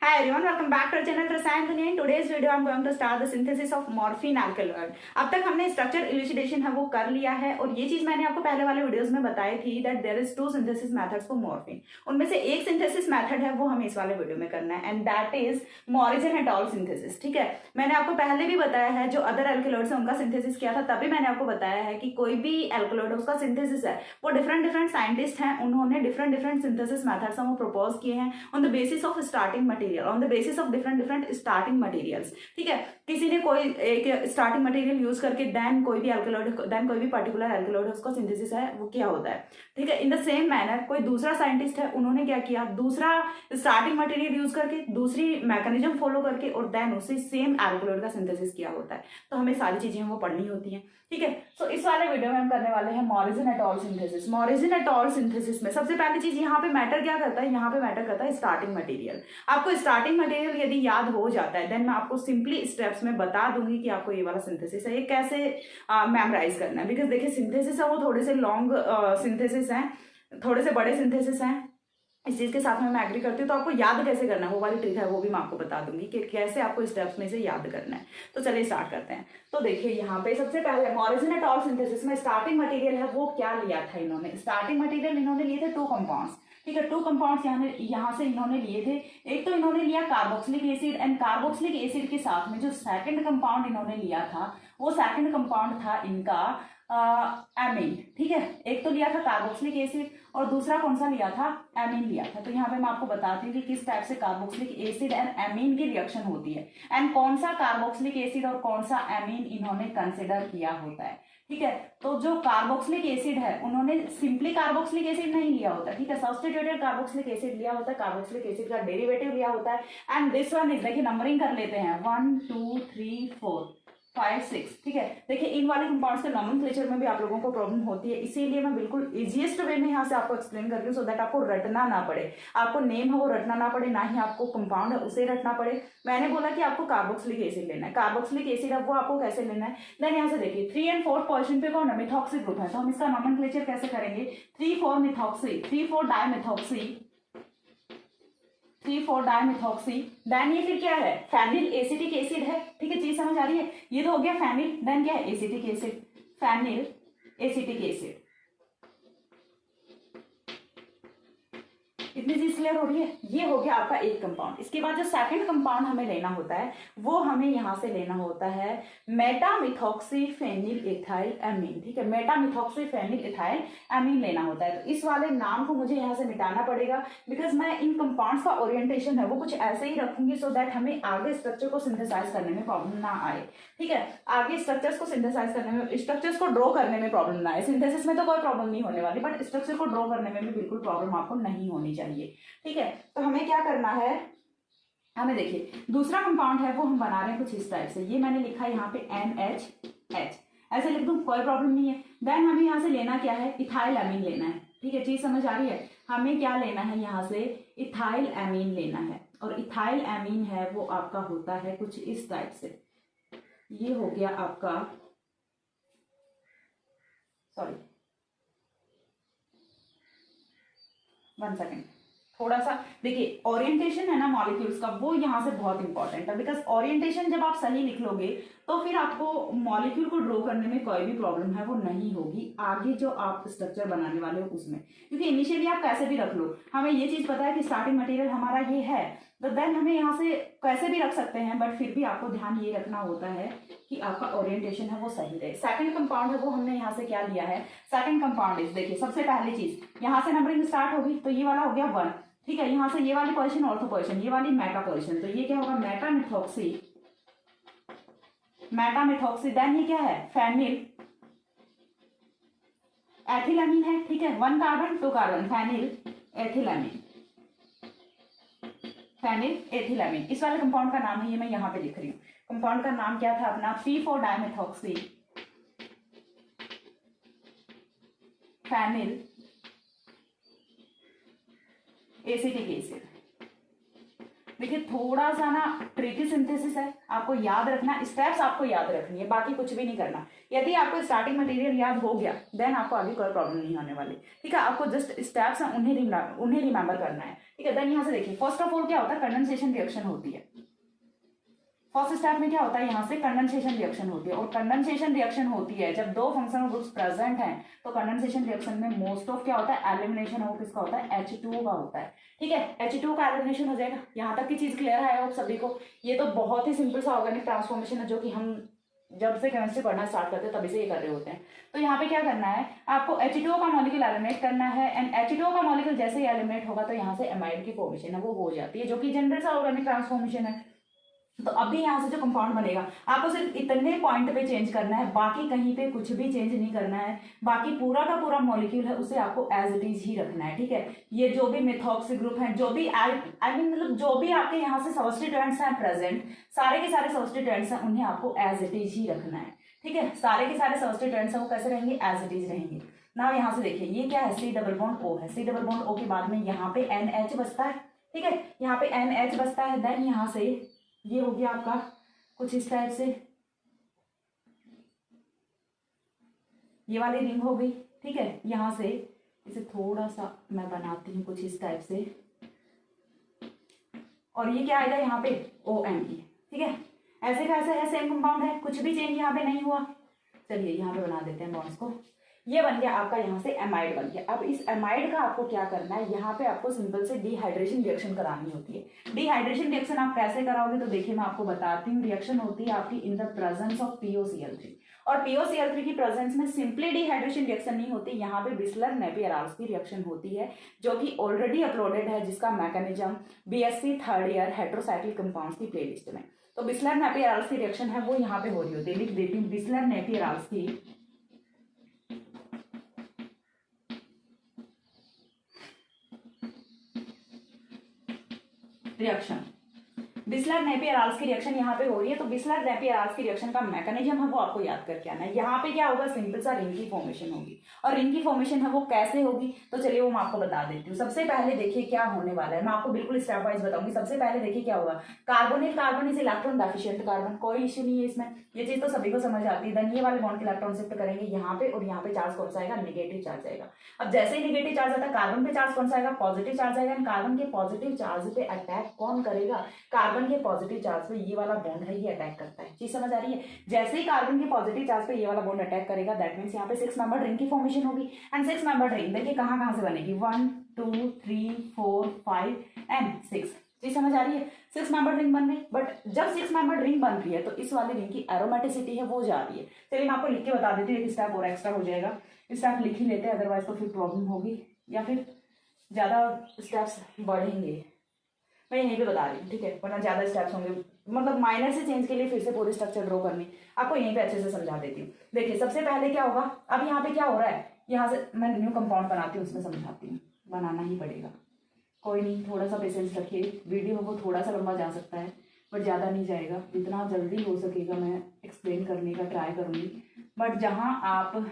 Hi everyone, welcome back to our channel रसायन दुनिया। In today's video I'm going to start the synthesis of morphine alkaloid। अब तक हमने structure इल्यूसिडेशन है वो कर लिया है और ये चीज मैंने आपको पहले वाले वीडियोस में बताई थी that there is two synthesis methods for morphine. उनमें से एक सिंथेसिस मेथड है वो हमें इस वाले वीडियो में करना है and that is Morrison at all synthesis. ठीक है, मैंने आपको पहले भी बताया है जो अदर एल्कलॉइड्स है उनका सिंथेसिस किया था, तभी मैंने आपको बताया है कि कोई भी एल्कलॉइड उसका सिंथेसिस है वो डिफरेंट साइंटिस्ट हैं, उन्होंने डिफरेंट सिंथेसिस मेथड्स वो प्रपोज किए हैं on the basis of starting material, on the basis of different starting materials. ठीक है, किसी ने कोई एक स्टार्टिंग मटेरियल यूज करके देन कोई भी एल्कलॉइड, देन कोई भी पर्टिकुलर एल्कलॉइड उसका सिंथेसिस है वो क्या होता है। ठीक है, इन द सेम मैनर कोई दूसरा साइंटिस्ट है, उन्होंने क्या किया, दूसरा स्टार्टिंग मटेरियल यूज करके दूसरी मैकेनिज्म फॉलो करके और देन उसी सेम एल्कलॉइड का सिंथेसिस किया होता है। तो हमें सारी चीजें वो पढ़नी होती हैं। ठीक है, तो इस वाले वीडियो में हम करने वाले हैं Morrison at all synthesis. Morrison at all synthesis में सबसे पहली चीज यहाँ पे मैटर क्या करता है, यहाँ पे मैटर करता है स्टार्टिंग मटेरियल। आपको स्टार्टिंग मटेरियल यदि याद हो जाता है देन मैं आपको सिंपली स्टेप्स में बता दूंगी कि आपको ये वाला सिंथेसिस है ये कैसे मेमोराइज करना है। बिकॉज देखिए सिंथेसिस है वो थोड़े से लॉन्ग सिंथेसिस हैं, थोड़े से बड़े सिंथेसिस हैं, इस चीज के साथ में मैं एग्री करती हूँ। तो आपको याद कैसे करना है वो वाली ट्रिक है वो भी मैं आपको बता दूंगी कि कैसे आपको स्टेप्स में से याद करना है। तो चलिए स्टार्ट करते हैं। तो देखिए यहाँ पे सबसे पहले मॉरिसन एट ऑल सिंथेसिस में स्टार्टिंग मटेरियल है वो क्या लिया था इन्होंने। स्टार्टिंग मटेरियल इन्होंने लिए थे 2 कंपाउंड्स। ठीक है, 2 कंपाउंड्स यहाँ से इन्होंने लिए थे। एक तो इन्होंने लिया carboxylic acid and carboxylic acid के साथ में जो सेकंड कंपाउंड इन्होंने लिया था वो सेकंड कंपाउंड था इनका एमीन। ठीक है, एक तो लिया था कार्बोक्सिलिक एसिड और दूसरा कौन सा लिया था, एमीन लिया था। तो यहाँ पे मैं आपको बताती हूँ कि किस टाइप से कार्बोक्सिलिक एसिड एंड एमीन की रिएक्शन होती है एंड कौन सा कार्बोक्सिलिक एसिड और कौन सा एमीन इन्होंने कंसिडर किया होता है। ठीक है, तो जो कार्बोक्सिलिक एसिड है उन्होंने सिंपली कार्बोक्सिलिक एसिड नहीं लिया होता। ठीक है, सब्स्टिट्यूटेड कार्बोक्सिलिक एसिड लिया होता है, कार्बोक्सिलिक एसिड का डेरिवेटिव लिया होता है एंड दिस वन इज, देखिए नंबरिंग कर लेते हैं 1 2 3 4 5 6। ठीक है, देखिए इन वाले कंपाउंड्स के नॉमेनक्लेचर में भी आप लोगों को प्रॉब्लम होती है, इसीलिए मैं बिल्कुल इजीएस्ट वे में यहाँ से आपको एक्सप्लेन कर रही हूँ सो दैट आपको रटना ना पड़े, आपको नेम है वो रटना ना पड़े, ना ही आपको कंपाउंड है उसे रटना पड़े। मैंने बोला कि आपको कार्बोक्सिलिक एसिड लेना है, कार्बोक्सिलिक एसिड है वो आपको कैसे लेना है। देन यहाँ से देखिए 3 and 4 पोजीशन पे कौन है, मिथॉक्सी ग्रुप है, तो हम इसका नॉमेनक्लेचर कैसे करेंगे, 3,4 मिथॉक्सी, 3,4 डायमिथॉक्सी, 3,4 डायमिथॉक्सी। देन ये फिर क्या है, फेनिल एसिटिक एसिड है। ठीक है, चीज समझ आ रही है, ये तो हो गया फेनिल, देन क्या है acetic acid, phenyl acetic acid. इतनी चीज क्लियर हो रही है, ये हो गया आपका एक कंपाउंड। इसके बाद जो सेकंड कंपाउंड हमें लेना होता है वो हमें यहां से लेना होता है मेटामिथॉक्सी फेनिल इथाइल एमीन। ठीक है, मेटामिथॉक्सी फेनिल इथाइल एमीन लेना होता है। तो इस वाले नाम को मुझे यहाँ से मिटाना पड़ेगा बिकॉज मैं इन कंपाउंड्स का ओरिएंटेशन है वो कुछ ऐसे ही रखूंगी सो दैट हमें आगे स्ट्रक्चर को सिंथेसाइज करने में प्रॉब्लम ना आए। ठीक है, आगे स्ट्रक्चर्स को सिंथेसाइज करने में, स्ट्रक्चर्स को ड्रॉ करने में प्रॉब्लम ना आए। सिंथेसिस में तो कोई प्रॉब्लम नहीं होने वाली बट स्ट्रक्चर को ड्रॉ करने में भी बिल्कुल प्रॉब्लम आपको नहीं होनी चाहिए। ठीक है, तो हमें क्या करना है, हमें देखिए दूसरा कंपाउंड है वो हम बना रहे हैं कुछ इस टाइप से, ये मैंने लिखा है यहाँ पे NHH, ऐसे लिख दूं कोई प्रॉब्लम नहीं है। देन हमें यहाँ से लेना क्या है, इथाइल एमीन लेना है। ठीक है, चीज समझ आ रही है, हमें क्या लेना है यहाँ से, इथाइल एमीन लेना है और इथाइल एमीन है वो आपका होता है कुछ इस टाइप से। ये हो गया आपका, सॉरी 1 सेकेंड, थोड़ा सा देखिए ओरिएंटेशन है ना मॉलिक्यूल्स का वो यहाँ से बहुत इंपॉर्टेंट है बिकॉज ओरिएंटेशन जब आप सही लिख लोगे तो फिर आपको मॉलिक्यूल को ड्रॉ करने में कोई भी प्रॉब्लम है वो नहीं होगी आगे जो आप स्ट्रक्चर बनाने वाले हो उसमें। क्योंकि इनिशियली आप कैसे भी रख लो, हमें ये चीज पता है कि स्टार्टिंग मटेरियल हमारा ये है तो देन हमें यहाँ से कैसे भी रख सकते हैं बट फिर भी आपको ध्यान ये रखना होता है कि आपका ओरिएंटेशन है वो सही रहे। सेकंड कंपाउंड है वो हमने यहाँ से क्या लिया है, सेकंड कंपाउंड इज, देखिए सबसे पहली चीज यहाँ से नंबरिंग स्टार्ट होगी तो ये वाला हो गया 1। ठीक है, यहाँ से ये वाली पोजीशन ऑर्थो पोजीशन, ये वाली मेटा पोजीशन, तो ये क्या होगा मेटामिथॉक्सी, मेटामिथॉक्सी। देन ये क्या है, फेनिल एथिलामीन है। ठीक है, 1 कार्बन 2 कार्बन, फेनिल एथिलामीन, फेनिल एथिलामीन। इस वाले कंपाउंड का नाम है, ये मैं यहाँ पे लिख रही हूँ, कंपाउंड का नाम क्या था अपना, 3,4 डायमिथॉक्सी फेनिल एसिटिक एसिड। देखिए थोड़ा सा ना ट्रिकी सिंथेसिस है, आपको याद रखना, स्टेप्स आपको याद रखनी है, बाकी कुछ भी नहीं करना। यदि आपको स्टार्टिंग मटेरियल याद हो गया देन आपको आगे कोई प्रॉब्लम नहीं होने वाली। ठीक है, आपको जस्ट स्टेप्स हैं उन्हें रिमेंबर करना है। ठीक है, ठीक है। देन यहाँ से देखिए फर्स्ट ऑफ ऑल क्या होता है, कंडेंसेशन रिएक्शन होती है। फर्स्ट स्टेप में क्या होता है, यहाँ से कंडेंसेशन रिएक्शन होती है, और कंडेंसेशन रिएक्शन होती है जब दो फंक्शनल ग्रुप्स प्रेजेंट हैं, तो कंडेंसेशन रिएक्शन में मोस्ट ऑफ क्या होता है, एलिमिनेशन हो किसका होता है, H2O का होता है। ठीक है, H2O का एलिमिनेशन हो जाएगा। यहाँ तक की चीज क्लियर है आप सभी को। ये तो बहुत ही सिंपल सा ऑर्गेनिक ट्रांसफॉर्मेशन है जो कि हम जब से केमिस्ट्री पढ़ना स्टार्ट करते हैं तभी से ये कर रहे होते हैं। तो यहाँ पे क्या करना है, आपको H2O का मॉलिक्यूल एलिमिनेट करना है, एंड H2O का मॉलिक्यूल जैसे ही एलिमिनेट होगा तो यहाँ से एमाइड की फॉर्मेशन है वो हो जाती है, जो कि जनरल सा ऑर्गेनिक ट्रांसफॉर्मेशन है। तो अभी यहाँ से जो कंपाउंड बनेगा आपको सिर्फ इतने पॉइंट पे चेंज करना है, बाकी कहीं पे कुछ भी चेंज नहीं करना है। बाकी पूरा का पूरा मॉलिक्यूल है उसे आपको एज इट इज ही रखना है। ठीक है, ये जो भी मिथॉक्स ग्रुप है, जो भी आई मीन मतलब जो भी आपके यहाँ से सबस्टिट्यूएंट्स हैं प्रेजेंट, सारे के सारे सबस्टिट्यूएंट्स हैं, उन्हें आपको एज इट इज ही रखना है। ठीक है, सारे के सारे सबस्टिट्यूएंट्स हैं वो कैसे रहेंगे, एज इट इज रहेंगे। ना यहाँ से देखिए ये क्या है, C डबल बॉन्ड O है। C डबल बॉन्ड O के बाद में यहाँ पे NH बचता है। ठीक है, यहाँ पे NH बचता है। देन यहाँ से ये हो गया आपका कुछ इस टाइप से, ये वाली रिंग हो गई। ठीक है, यहां से इसे थोड़ा सा मैं बनाती हूँ कुछ इस टाइप से, और ये क्या आएगा यहाँ पे OMe। ठीक है, ऐसे कैसे है, सेम कंपाउंड है, कुछ भी चेंज यहाँ पे नहीं हुआ। चलिए यहाँ पे बना देते हैं बॉन्ड्स को। ये बन गया आपका यहाँ से एमाइड बन गया। अब इस एमाइड का आपको क्या करना है, यहाँ पे आपको सिंपल से डिहाइड्रेशन रिएक्शन करानी होती है। डिहाइड्रेशन रिएक्शन आप कैसे कराओगे, तो देखिए मैं आपको बताती हूँ। रिएक्शन होती है आपकी in the presence of POCl3, और POCl3 की प्रेजेंस में सिंपली डिहाइड्रेशन रिएक्शन नहीं होती, यहाँ पे बिस्लर नेपियर-आर्ल्स की रिएक्शन होती है, जो कि ऑलरेडी अपलोडेड है, जिसका mechanism BSc third year heterocyclic compounds की प्लेलिस्ट में। तो बिस्लर नेपियर-आर्ल्स की रिएक्शन है वो यहाँ पे हो रही होती है। लिख देती हूँ, बिस्लर नेपियर-आर्ल्स की रिएक्शन, बिस्लर नेपियर-आर्ल्स की रिएक्शन यहाँ पे हो रही है। तो बिस्लर नेपियर-आर्ल्स की रिएक्शन का मैकेनिज्म है वो आपको याद करके आना है। यहाँ पे क्या होगा, सिंपल सा रिंग की फॉर्मेशन होगी, और रिंग की फॉर्मेशन है वो कैसे होगी, तो चलिए वो मैं आपको बता देती हूँ। सबसे पहले देखिए क्या होने वाला है, मैं आपको बिल्कुल स्टेप वाइज बताऊंगी। सबसे पहले देखिए क्या होगा, carbonyl carbon is electron deficient carbon, कोई इश्यू नहीं है इसमें, ये चीज तो सभी को समझ आती है। देन ये वाले बॉन्ड के इलेक्ट्रॉन शिफ्ट करेंगे यहाँ पे, और यहाँ पे चार्ज कौन सा आएगा, नेगेटिव चार्ज आएगा। अब जैसे ही नेगेटिव चार्ज आता है, कार्बन पे चार्ज कौन सा आएगा, पॉजिटिव चार्ज आएगा। कार्बन के पॉजिटिव चार्ज पे अटैक कौन करेगा, कार्बन के पॉजिटिव चार्ज पे ये वाला बॉन्ड है ये अटैक करता है। चीज समझ आ रही है, जैसे ही कार्बन के पॉजिटिव चार्ज पे ये वाला बॉन्ड अटैक करेगा, दैट मींस यहाँ पे 6 मेंबर रिंग की फॉर्मेशन होगी। एंड 6 मेंबर रिंग देखिए कहाँ कहाँ से बनेगी, 1 2 3 4 5 एंड 6। चीज समझ आ रही है, 6 मेंबर रिंग बन गई। बट जब 6 मेंबर रिंग बन रही है तो इस वाली रिंग की एरोमेटिसिटी है वो जा रही है। चलिए मैं आपको लिख के बता देती हूँ, एक स्टेप और एक्स्ट्रा हो जाएगा। स्टेप लिख ही लेते हैं, अदरवाइज तो फिर प्रॉब्लम होगी या फिर ज्यादा स्टेप्स बढ़ेंगे। मैं यहीं पे बता रही हूँ, ठीक है, वरना ज्यादा स्टेप्स होंगे, मतलब माइनर से चेंज के लिए फिर से पूरी स्ट्रक्चर ड्रॉ करनी, आपको यहीं पे अच्छे से समझा देती हूँ। देखिए सबसे पहले क्या होगा, अब यहाँ पे क्या हो रहा है, यहाँ से मैं न्यू कंपाउंड बनाती हूँ, उसमें समझाती हूँ, बनाना ही पड़ेगा, कोई नहीं, थोड़ा सा पेशेंस रखिए। वीडियो वो थोड़ा सा लंबा जा सकता है बट ज़्यादा नहीं जाएगा, जितना जल्दी हो सकेगा मैं एक्सप्लेन करने का ट्राई करूँगी। बट जहाँ आप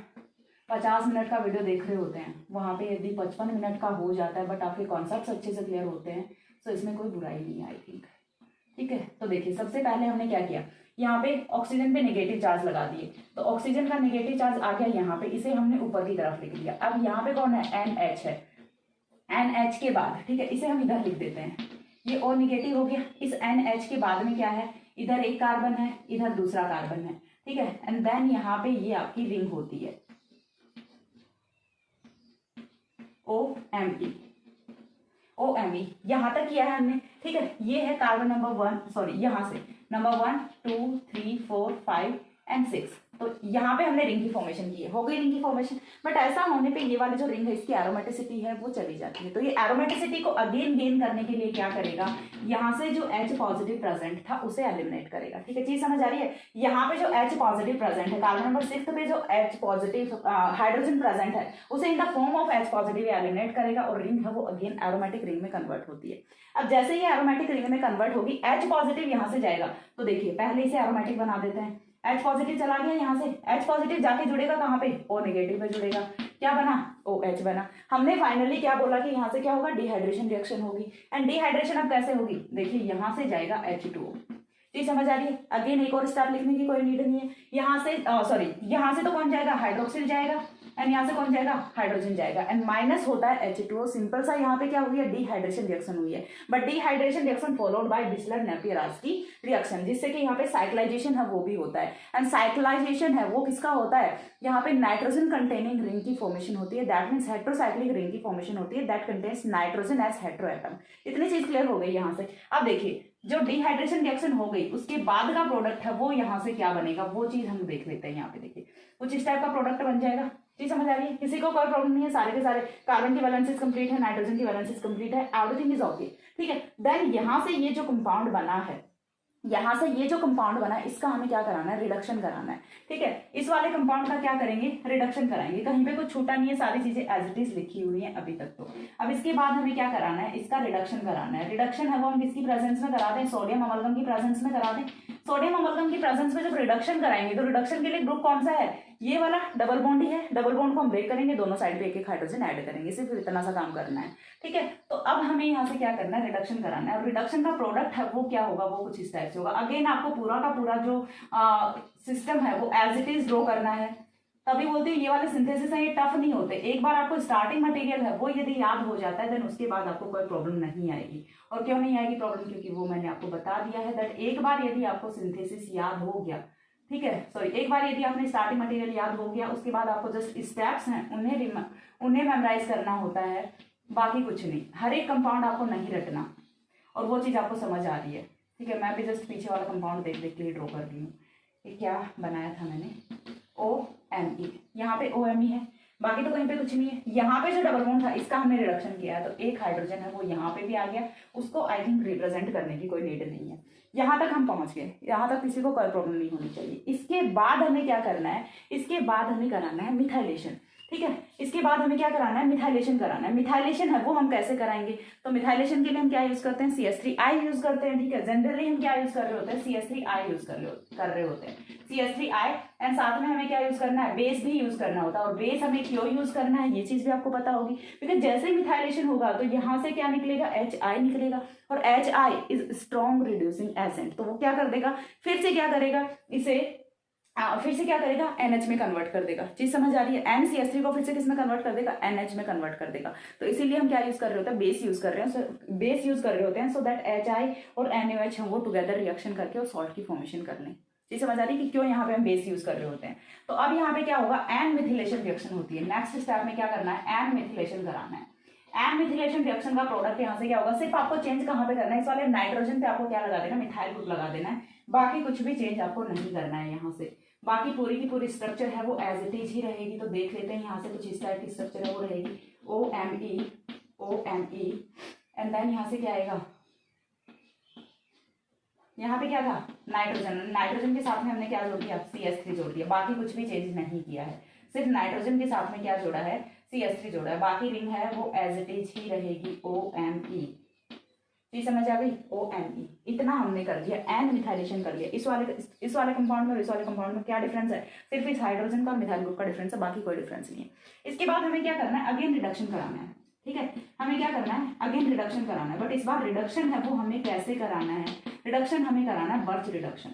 50 मिनट का वीडियो देख रहे होते हैं, वहाँ पे यदि 55 मिनट का हो जाता है बट आपके कॉन्सेप्ट्स अच्छे से क्लियर होते हैं, तो इसमें कोई बुराई नहीं है आई थिंक। ठीक है, तो देखिए सबसे पहले हमने क्या किया, यहाँ पे ऑक्सीजन पे नेगेटिव चार्ज लगा दिए, तो ऑक्सीजन का नेगेटिव चार्ज आ गया यहाँ पे, इसे हमने ऊपर की तरफ लिख दिया। अब यहाँ पे कौन है, NH है। NH के बाद, ठीक है, इसे हम इधर लिख देते हैं, ये O निगेटिव हो गया। इस NH के बाद में क्या है, इधर एक कार्बन है, इधर दूसरा कार्बन है। ठीक है, एंड देन यहाँ पे ये आपकी रिंग होती है OMe। OMe यहां तक किया है हमने। ठीक है, ये है कार्बन नंबर 1, सॉरी यहाँ से नंबर 1 2 3 4 5 एंड 6। तो यहाँ पे हमने रिंग की फॉर्मेशन की है, हो गई रिंग की फॉर्मेशन। बट ऐसा होने पे ये वाली जो रिंग है इसकी एरोमेटिसिटी है वो चली जाती है। तो ये एरोमेटिसिटी को अगेन गेन करने के लिए क्या करेगा, यहाँ से जो H पॉजिटिव प्रेजेंट था उसे एलिमिनेट करेगा। ठीक है, चीज समझ आ रही है। यहाँ पे जो H पॉजिटिव प्रेजेंट है, कार्बन नंबर 6 पे जो H पॉजिटिव हाइड्रोजन प्रेजेंट है उसे in the form of H positive eliminate करेगा, और रिंग है वो अगेन एरोमेटिक रिंग में कन्वर्ट होती है। अब जैसे ये एरोमेटिक रिंग में कन्वर्ट होगी, H पॉजिटिव यहाँ से जाएगा, तो देखिए पहले इसे एरोमेटिक बना देते हैं। H पॉजिटिव चला गया यहाँ से, H पॉजिटिव जाके जुड़ेगा कहाँ पे, O नेगेटिव पे जुड़ेगा, क्या बना, OH बना। हमने फाइनली क्या बोला कि यहाँ से क्या होगा, डिहाइड्रेशन रिएक्शन होगी। एंड डिहाइड्रेशन अब कैसे होगी, देखिए यहाँ से जाएगा H2O। चीज समझ आ रही है। अगेन एक और स्टेप लिखने की कोई नीड नहीं है। यहाँ से सॉरी यहाँ से तो कौन जाएगा, हाइड्रोक्सिल जाएगा। एंड यहाँ से कौन जाएगा, हाइड्रोजन जाएगा, एंड माइनस होता है H2O। सिंपल सा यहाँ पे क्या हुई है, डिहाइड्रेशन रिएक्शन हुई है, but dehydration reaction followed by Bischler Napier की रिएक्शन, जिससे कि यहाँ पे साइक्लाइजेशन है वो भी होता है। एंड साइक्लाइजेशन है वो किसका होता है, यहाँ पे नाइट्रोजन कंटेनिंग रिंग की फॉर्मेशन होती है, दैट मीन्स हेट्रोसाइक्लिक रिंग की फॉर्मेशन होती है that contains nitrogen as hetero atom. इतनी चीज क्लियर हो गई यहाँ से। अब देखिए जो डिहाइड्रेशन रिएक्शन हो गई उसके बाद का प्रोडक्ट है वो यहाँ से क्या बनेगा, वो चीज हम देख लेते हैं। यहाँ पे देखिए कुछ इस टाइप का प्रोडक्ट बन जाएगा। चीज समझ आ रही है, किसी को कोई प्रॉब्लम नहीं है, सारे के सारे कार्बन की वैलेंसीज कंप्लीट है, नाइट्रोजन की वैलेंसीज कंप्लीट है, एवरीथिंग इज ओके, ठीक है। देन यहाँ से ये जो कंपाउंड बना है, यहाँ से ये जो कंपाउंड बना है इसका हमें क्या कराना है, रिडक्शन कराना है, ठीक है। इस वाले कंपाउंड का क्या करेंगे, रिडक्शन कराएंगे। कहीं पे कुछ छूटा नहीं है, सारी चीजें एज इट इज लिखी हुई है अभी तक तो। अब इसके बाद हमें क्या कराना है, इसका रिडक्शन कराना है। रिडक्शन है वो हम किसकी प्रेजेंस में करा दें, सोडियम अमलगम की प्रेजेंस में करा दें। सोडियम अमलगम की प्रेजेंस में जब रिडक्शन कराएंगे तो रिडक्शन के लिए ग्रुप कौन सा है, ये वाला डबल बॉन्ड ही है। डबल बॉन्ड को हम ब्रेक करेंगे, दोनों साइड पे एक एक हाइड्रोजन ऐड करेंगे, सिर्फ इतना सा काम करना है, ठीक है। तो अब हमें यहाँ से क्या करना है, रिडक्शन कराना है। और रिडक्शन का प्रोडक्ट है वो क्या होगा, वो कुछ इस टाइप से होगा। अगेन आपको पूरा का पूरा जो सिस्टम है वो एज इट इज ड्रॉ करना है। तभी बोलते हैं ये वाले सिंथेसिस है ये टफ नहीं होते। एक बार आपको स्टार्टिंग मटेरियल है वो यदि याद हो जाता है देन उसके बाद आपको कोई प्रॉब्लम नहीं आएगी। और क्यों नहीं आएगी प्रॉब्लम, क्योंकि वो मैंने आपको बता दिया है दैट एक बार यदि आपको सिंथेसिस याद हो गया, ठीक है, सॉरी, एक बार यदि आपने स्टार्टिंग मटेरियल याद हो गया उसके बाद आपको जस्ट स्टेप्स हैं उन्हें मेमोराइज करना होता है, बाकी कुछ नहीं। हर एक कंपाउंड आपको नहीं रटना, और वो चीज़ आपको समझ आ रही है, ठीक है। मैं भी जस्ट पीछे वाला कंपाउंड देख देख के ड्रॉ कर रही हूँ। ये क्या बनाया था मैंने, OMe, यहाँ पे OMe है, बाकी तो कहीं पे कुछ नहीं है। यहाँ पे जो डबल बॉन्ड था इसका हमने रिडक्शन किया है, तो एक हाइड्रोजन है वो यहाँ पे भी आ गया, उसको आई थिंक रिप्रेजेंट करने की कोई नीड नहीं है। यहाँ तक हम पहुंच गए, यहाँ तक किसी को कोई प्रॉब्लम नहीं होनी चाहिए। इसके बाद हमें क्या करना है, इसके बाद हमें कराना है मिथाइलेशन, ठीक है। इसके बाद हमें क्या कराना है, मिथाइलेशन कराना है। मिथाइलेशन है वो हम कैसे कराएंगे, तो मिथाइलेशन के लिए हम क्या यूज करते हैं, CH3I यूज करते हैं, ठीक है। जनरली हम क्या यूज कर रहे होते हैं, CH3I यूज कर रहे होते हैं, CH3I। एंड साथ में हमें क्या यूज करना है, बेस भी यूज करना होता है। और बेस हमें क्यों यूज करना है ये चीज भी आपको पता होगी, क्योंकि जैसे मिथाइलेशन होगा तो यहाँ से क्या निकलेगा, HI निकलेगा, और HI is strong reducing agent. तो वो क्या कर देगा, फिर से क्या करेगा, इसे फिर से क्या करेगा, NH में कन्वर्ट कर देगा। चीज समझ आ रही है, NCH3 को फिर से किस में कन्वर्ट कर देगा, NH में कन्वर्ट कर देगा। तो इसीलिए हम क्या यूज कर रहे होते हैं, बेस यूज कर रहे हैं, बेस यूज कर रहे होते हैं, सो दैट HI और NaOH हम वो टुगेदर रिएक्शन करके और सॉल्ट की फॉर्मेशन कर लें। चीज समझ आ रही है कि क्यों यहाँ पे हम बेस यूज कर रहे होते हैं। तो अब यहाँ पे क्या होगा, एन मिथिलेशन रिएक्शन होती है। नेक्स्ट स्टेप में क्या करना है, एन मिथिलेशन कराना है। एन मिथिलेशन रिएक्शन का प्रोडक्ट यहाँ से क्या होगा, सिर्फ आपको चेंज कहाँ पे करना है, इस वाले नाइट्रोजन पे आपको क्या लगा देना, मिथाइल ग्रुप लगा देना है। बाकी कुछ भी चेंज आपको नहीं करना है यहाँ से। बाकी पूरी की पूरी स्ट्रक्चर है वो एज इट इज ही रहेगी। तो देख लेते हैं यहाँ से कुछ इस टाइप की स्ट्रक्चर है वो रहेगी, OMe एंड देन यहाँ से क्या आएगा, यहाँ पे क्या था, नाइट्रोजन। नाइट्रोजन के साथ में हमने क्या जोड़ दिया, CH3 जोड़ दिया। बाकी कुछ भी चेंज नहीं किया है, सिर्फ नाइट्रोजन के साथ में क्या जोड़ा है, CH3 जोड़ा है। बाकी रिंग है वो एज इट इज ही रहेगी, OMe। चीज समझ आ गई, OMe। इतना हमने कर दिया, एन मिथाइलेशन कर लिया। इस वाले कंपाउंड में और इस वाले कंपाउंड में क्या डिफरेंस है, सिर्फ इस हाइड्रोजन का मिथाइल ग्रुप का डिफरेंस है, बाकी कोई डिफरेंस नहीं है। इसके बाद हमें क्या करना है, अगेन रिडक्शन कराना है, ठीक है। हमें क्या करना है, अगेन रिडक्शन कराना है, बट इस बार रिडक्शन है वो हमें कैसे कराना है, रिडक्शन हमें कराना है बर्च रिडक्शन,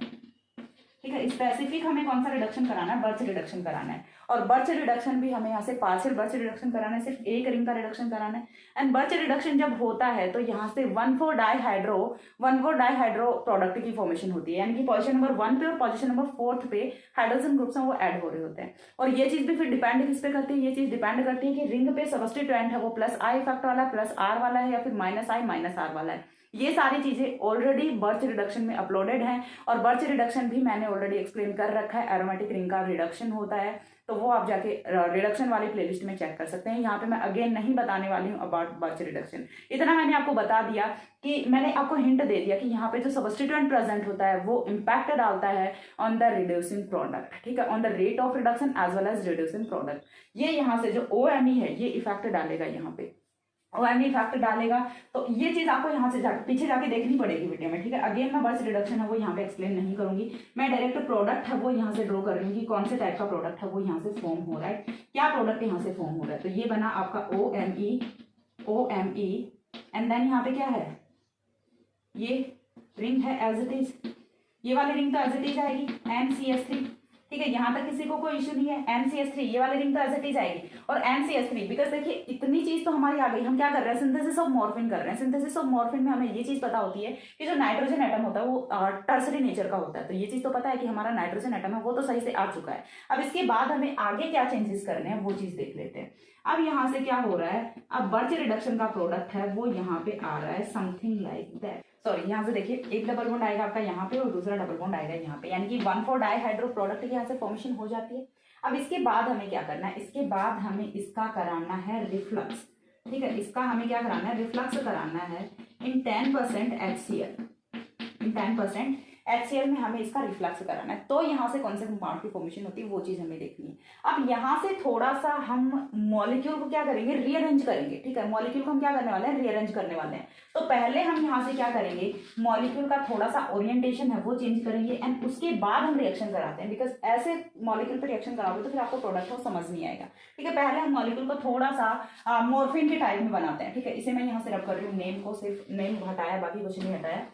ठीक है। स्पेसिफिक हमें कौन सा रिडक्शन कराना है, बर्च रिडक्शन कराना है। और बर्च रिडक्शन भी हमें यहाँ से पार्शियल बर्च रिडक्शन कराना है, सिर्फ एक रिंग का रिडक्शन कराना है। एंड बर्च रिडक्शन जब होता है तो यहाँ से 1,4-डाइहाइड्रो प्रोडक्ट की फॉर्मेशन होती है, यानी कि पोजीशन नंबर 1 पे और पोजीशन नंबर 4 पे हाइड्रोजन ग्रुप्स हैं वो ऐड हो रहे होते हैं। और ये चीज भी फिर डिपेंड किस पे करती है, ये चीज डिपेंड करती है कि रिंग पे सबस्टिट्यूएंट है वो +I इफेक्ट वाला है, +R वाला है, या फिर -I -R वाला है। ये सारी चीजें ऑलरेडी बर्च रिडक्शन में अपलोडेड हैं। और बर्च रिडक्शन भी मैंने ऑलरेडी एक्सप्लेन कर रखा है, एरोमेटिक रिंग का रिडक्शन होता है, तो वो आप जाके रिडक्शन वाली प्लेलिस्ट में चेक कर सकते हैं। यहाँ पे मैं अगेन नहीं बताने वाली हूँ अबाउट बर्च रिडक्शन। इतना मैंने आपको बता दिया कि मैंने आपको हिंट दे दिया कि यहाँ पे जो सबस्टिट्यूएंट प्रेजेंट होता है वो इम्पैक्ट डालता है ऑन द रिड्यूसिंग प्रोडक्ट, ठीक है, on the rate of reduction as well as reducing product. ये यहाँ से जो OMe है ये इफेक्ट डालेगा, यहाँ पे OMe इफेक्ट डालेगा। तो ये चीज आपको यहाँ से पीछे जाके देखनी पड़ेगी वीडियो में, ठीक है। अगेन मैं बर्च रिडक्शन है वो यहाँ पे एक्सप्लेन नहीं करूंगी, मैं डायरेक्ट प्रोडक्ट है वो यहाँ से ड्रॉ कर रही हूँ कि कौन से टाइप का प्रोडक्ट है वो यहाँ से फॉर्म हो रहा है, क्या प्रोडक्ट यहाँ से फॉर्म हो रहा है। तो ये बना आपका OMe एंड देन यहाँ पे क्या है, ये रिंग है एज इट इज, ये वाली रिंग तो एज इट इज आएगी NCH3, ठीक है, यहाँ तक किसी को कोई इशू नहीं है। NCH3 ये वाली रिंग तो एज इट इज आएगी, और NCH3 बिकॉज देखिए इतनी चीज तो हमारी आ गई। हम क्या कर रहे हैं, सिंथेसिस ऑफ मॉर्फिन कर रहे हैं। सिंथेसिस ऑफ मॉर्फिन में हमें ये चीज पता होती है कि जो नाइट्रोजन एटम होता है वो टर्सरी नेचर का होता है, तो ये चीज तो पता है कि हमारा नाइट्रोजन एटम है वो तो सही से आ चुका है। अब इसके बाद हमें आगे क्या चेंजेस करने हैं वो चीज देख लेते हैं। अब यहाँ से क्या हो रहा है, अब बर्च रिडक्शन का प्रोडक्ट है वो यहाँ पे आ रहा है समथिंग लाइक दैट। सॉरी, यहाँ से देखिए एक डबल बॉन्ड आएगा आपका यहाँ पे और दूसरा डबल बॉन्ड आएगा यहाँ पे, यानी कि 1,4 डाइहाइड्रो प्रोडक्ट यहाँ से फॉर्मेशन हो जाती है। अब इसके बाद हमें क्या करना है, इसके बाद हमें इसका कराना है रिफ्लक्स। ठीक है, इसका हमें क्या कराना है, रिफ्लक्स कराना है इन 10% HCl, इन 10% HCl में हमें इसका रिफ्लक्स कराना है। तो यहाँ से कौन से कंपाउंड की फॉर्मेशन होती है वो चीज हमें देखनी है। अब यहाँ से थोड़ा सा हम मॉलिक्यूल को क्या करेंगे, रीअरेंज करेंगे। ठीक है, मॉलिक्यूल को हम क्या करने वाले हैं, रीअरेंज करने वाले हैं। तो पहले हम यहाँ से क्या करेंगे, मॉलिक्यूल का थोड़ा सा ओरिएंटेशन है वो चेंज करेंगे एंड उसके बाद हम रिएक्शन कराते हैं, बिकॉज ऐसे मॉलिक्यूल पर रिएक्शन कराओगे तो फिर आपको प्रोडक्ट को समझ नहीं आएगा। ठीक है, पहले हम मॉलिक्यूल को थोड़ा सा मॉर्फिन के टाइप में बनाते हैं। ठीक है, इसे मैं यहाँ से रब कर रही हूँ, नेम को सिर्फ नेम हटाया, बाकी कुछ नहीं हटाया।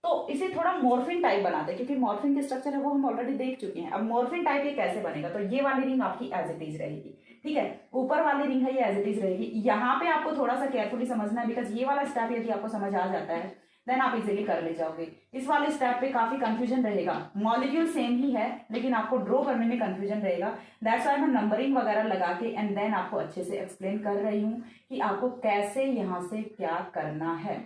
तो इसे थोड़ा मॉर्फिन टाइप बनाते हैं, क्योंकि मॉर्फिन के स्ट्रक्चर है वो हम ऑलरेडी देख चुके हैं। अब मॉर्फिन टाइप ये कैसे बनेगा, तो ये वाली रिंग आपकी एज इट इज रहेगी। ठीक है, ऊपर वाली रिंग है ये एज इट इज रहेगी। यहाँ पे आपको थोड़ा सा केयरफुली समझना है, बिकॉज ये वाला स्टेप यदि आपको समझ आ जाता है देन आप इजीली कर ले जाओगे। इस वाले स्टेप पे काफी कंफ्यूजन रहेगा, मॉलिक्यूल सेम ही है लेकिन आपको ड्रॉ करने में कंफ्यूजन रहेगा। दैट्स व्हाई मैं नंबरिंग वगैरह लगा के एंड देन आपको अच्छे से एक्सप्लेन कर रही हूँ कि आपको कैसे यहाँ से क्या करना है।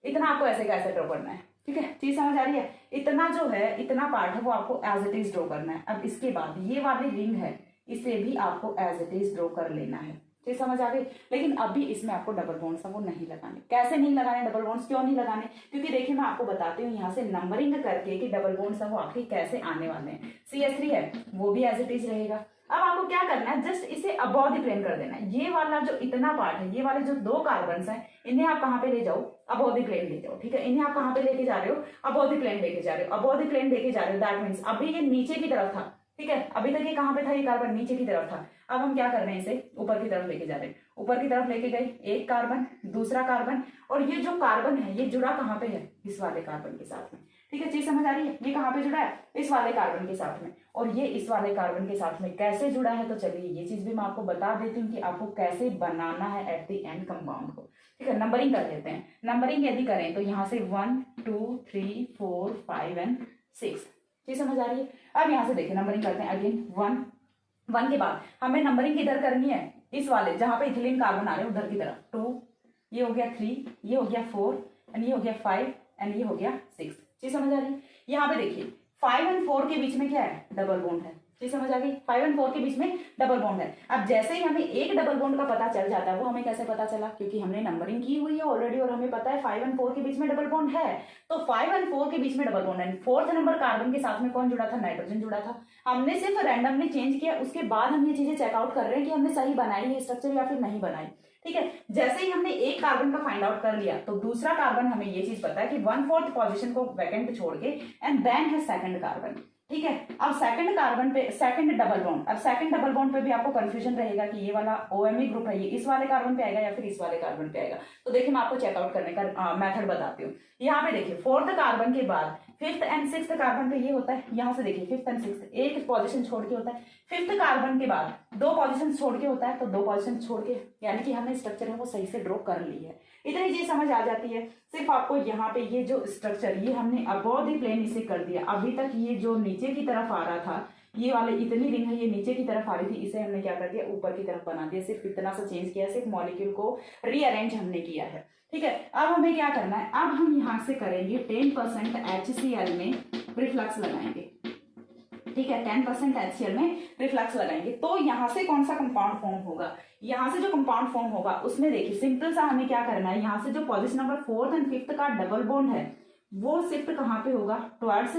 इतना आपको ऐसे कैसे ड्रॉ करना है। ठीक है, चीज समझ आ रही है। इतना जो है, इतना पार्ट है वो आपको एज इट इज ड्रॉ करना है। अब इसके बाद ये वाली रिंग है इसे भी आपको एज इट इज ड्रॉ कर लेना है। चीज समझ आ गई। लेकिन अभी इसमें आपको डबल बॉन्ड्स वो नहीं लगाने। कैसे नहीं लगाने डबल बॉन्ड्स, क्यों नहीं लगाने, क्योंकि देखिए मैं आपको बताती हूँ यहाँ से नंबरिंग करके कि डबल बॉन्ड्स वो आपके कैसे आने वाले हैं। CH3 है वो भी एज इट इज रहेगा। अब आपको क्या करना है, जस्ट इसे अबव द प्लेन कर देना है। ये वाला जो इतना पार्ट है, ये वाले जो 2 कार्बन्स हैं इन्हें आप कहाँ पे ले जाओ, अबव द प्लेन ले जाओ। ठीक है, इन्हें आप कहाँ पे लेके जा रहे हो, अबव द प्लेन लेके जा रहे हो, अबव द प्लेन लेके जा रहे हो। दैट मीन्स अभी ये नीचे की तरफ था। ठीक है, अभी तक ये कहाँ पे था, ये कार्बन नीचे की तरफ था। अब हम क्या कर रहे हैं, इसे ऊपर की तरफ लेके जा रहे हैं। ऊपर की तरफ लेके गए, एक कार्बन, दूसरा कार्बन, और ये जो कार्बन है ये जुड़ा कहाँ पे है, इस वाले कार्बन के साथ में। ठीक है, चीज समझ आ रही है। ये कहाँ पे जुड़ा है, इस वाले कार्बन के साथ में, और ये इस वाले कार्बन के साथ में कैसे जुड़ा है। तो चलिए ये चीज भी मैं आपको बता देती हूँ कि आपको कैसे बनाना है एट द एंड कंपाउंड को। ठीक है, नंबरिंग कर लेते हैं। नंबरिंग यदि करें तो यहाँ से 1 2 3 4 5 एंड 6। चीज समझ आ रही है। अब यहाँ से देखिए नंबरिंग करते हैं अगेन। 1 के बाद हमें नंबरिंग किधर करनी है, इस वाले जहां पे इथिलीन कार्बन आ रहे हैं उधर की तरफ। 2, ये हो गया 3, ये हो गया 4 एंड ये हो गया 5 एंड ये हो गया 6। चीज समझ आ रही है। यहाँ पे देखिए 5 और 4 के बीच में क्या है, डबल बॉन्ड है। चीज समझ आ गई। 5 और 4 के बीच में डबल बॉन्ड है। अब जैसे ही हमें एक डबल बॉन्ड का पता चल जाता है, वो हमें कैसे पता चला, क्योंकि हमने नंबरिंग की हुई है ऑलरेडी और हमें पता है 5 और 4 के बीच में डबल बॉन्ड है। तो 5 और 4 के बीच में डबल बॉन्ड है। 4th नंबर कार्बन के साथ में कौन जुड़ा था, नाइट्रोजन जुड़ा था। हमने सिर्फ रैंडमली चेंज किया, उसके बाद हम ये चीजें चेकआउट कर रहे हैं कि हमने सही बनाई है स्ट्रक्चर या फिर नहीं बनाई। ठीक है, जैसे ही हमने एक कार्बन का फाइंड आउट कर लिया तो दूसरा कार्बन हमें ये चीज पता है कि 1/4 पोजीशन को वैकेंट छोड़ के एंड देन है सेकंड कार्बन। ठीक है, अब सेकंड कार्बन पे सेकंड डबल बॉन्ड, अब सेकंड डबल बॉन्ड पे भी आपको कंफ्यूजन रहेगा कि ये वाला OMe ग्रुप है ये इस वाले कार्बन पे आएगा या फिर इस वाले कार्बन पे आएगा। तो देखिए मैं आपको चेकआउट करने का मेथड बताती हूँ। यहाँ पे देखिए 4th कार्बन के बाद 5th एंड 6th कार्बन पे ये होता है। यहाँ से देखिए 5th एंड 6th एक पोजीशन छोड़ के होता है। 5th कार्बन के बाद 2 पोजीशन छोड़ के होता है, तो 2 पोजीशन छोड़ के, यानी कि हमने स्ट्रक्चर है वो सही से ड्रॉ कर ली है। इतनी चीज समझ आ जाती है। सिर्फ आपको यहाँ पे ये जो स्ट्रक्चर ये हमने अबव द प्लेन इसे कर दिया। अभी तक ये जो नीचे की तरफ आ रहा था, ये वाले इतनी रिंग है ये नीचे की तरफ आ रही थी, इसे हमने क्या कर दिया, ऊपर की तरफ बना दिया। सिर्फ इतना सा चेंज किया, सिर्फ मॉलिक्यूल को रीअरेंज हमने किया है। ठीक है, अब हमें क्या करना है, अब हम यहाँ से करेंगे 10% HCl में रिफ्लक्स लगाएंगे। ठीक है, 10% HCl में रिफ्लक्स लगाएंगे। तो यहाँ से कौन सा कंपाउंड फॉर्म होगा, यहाँ से जो कंपाउंड फॉर्म होगा उसमें देखिए सिंपल सा हमें क्या करना है, यहाँ से जो position number 4th and 5th का डबल बॉन्ड है वो शिफ्ट कहाँ पे होगा, टुवर्ड्स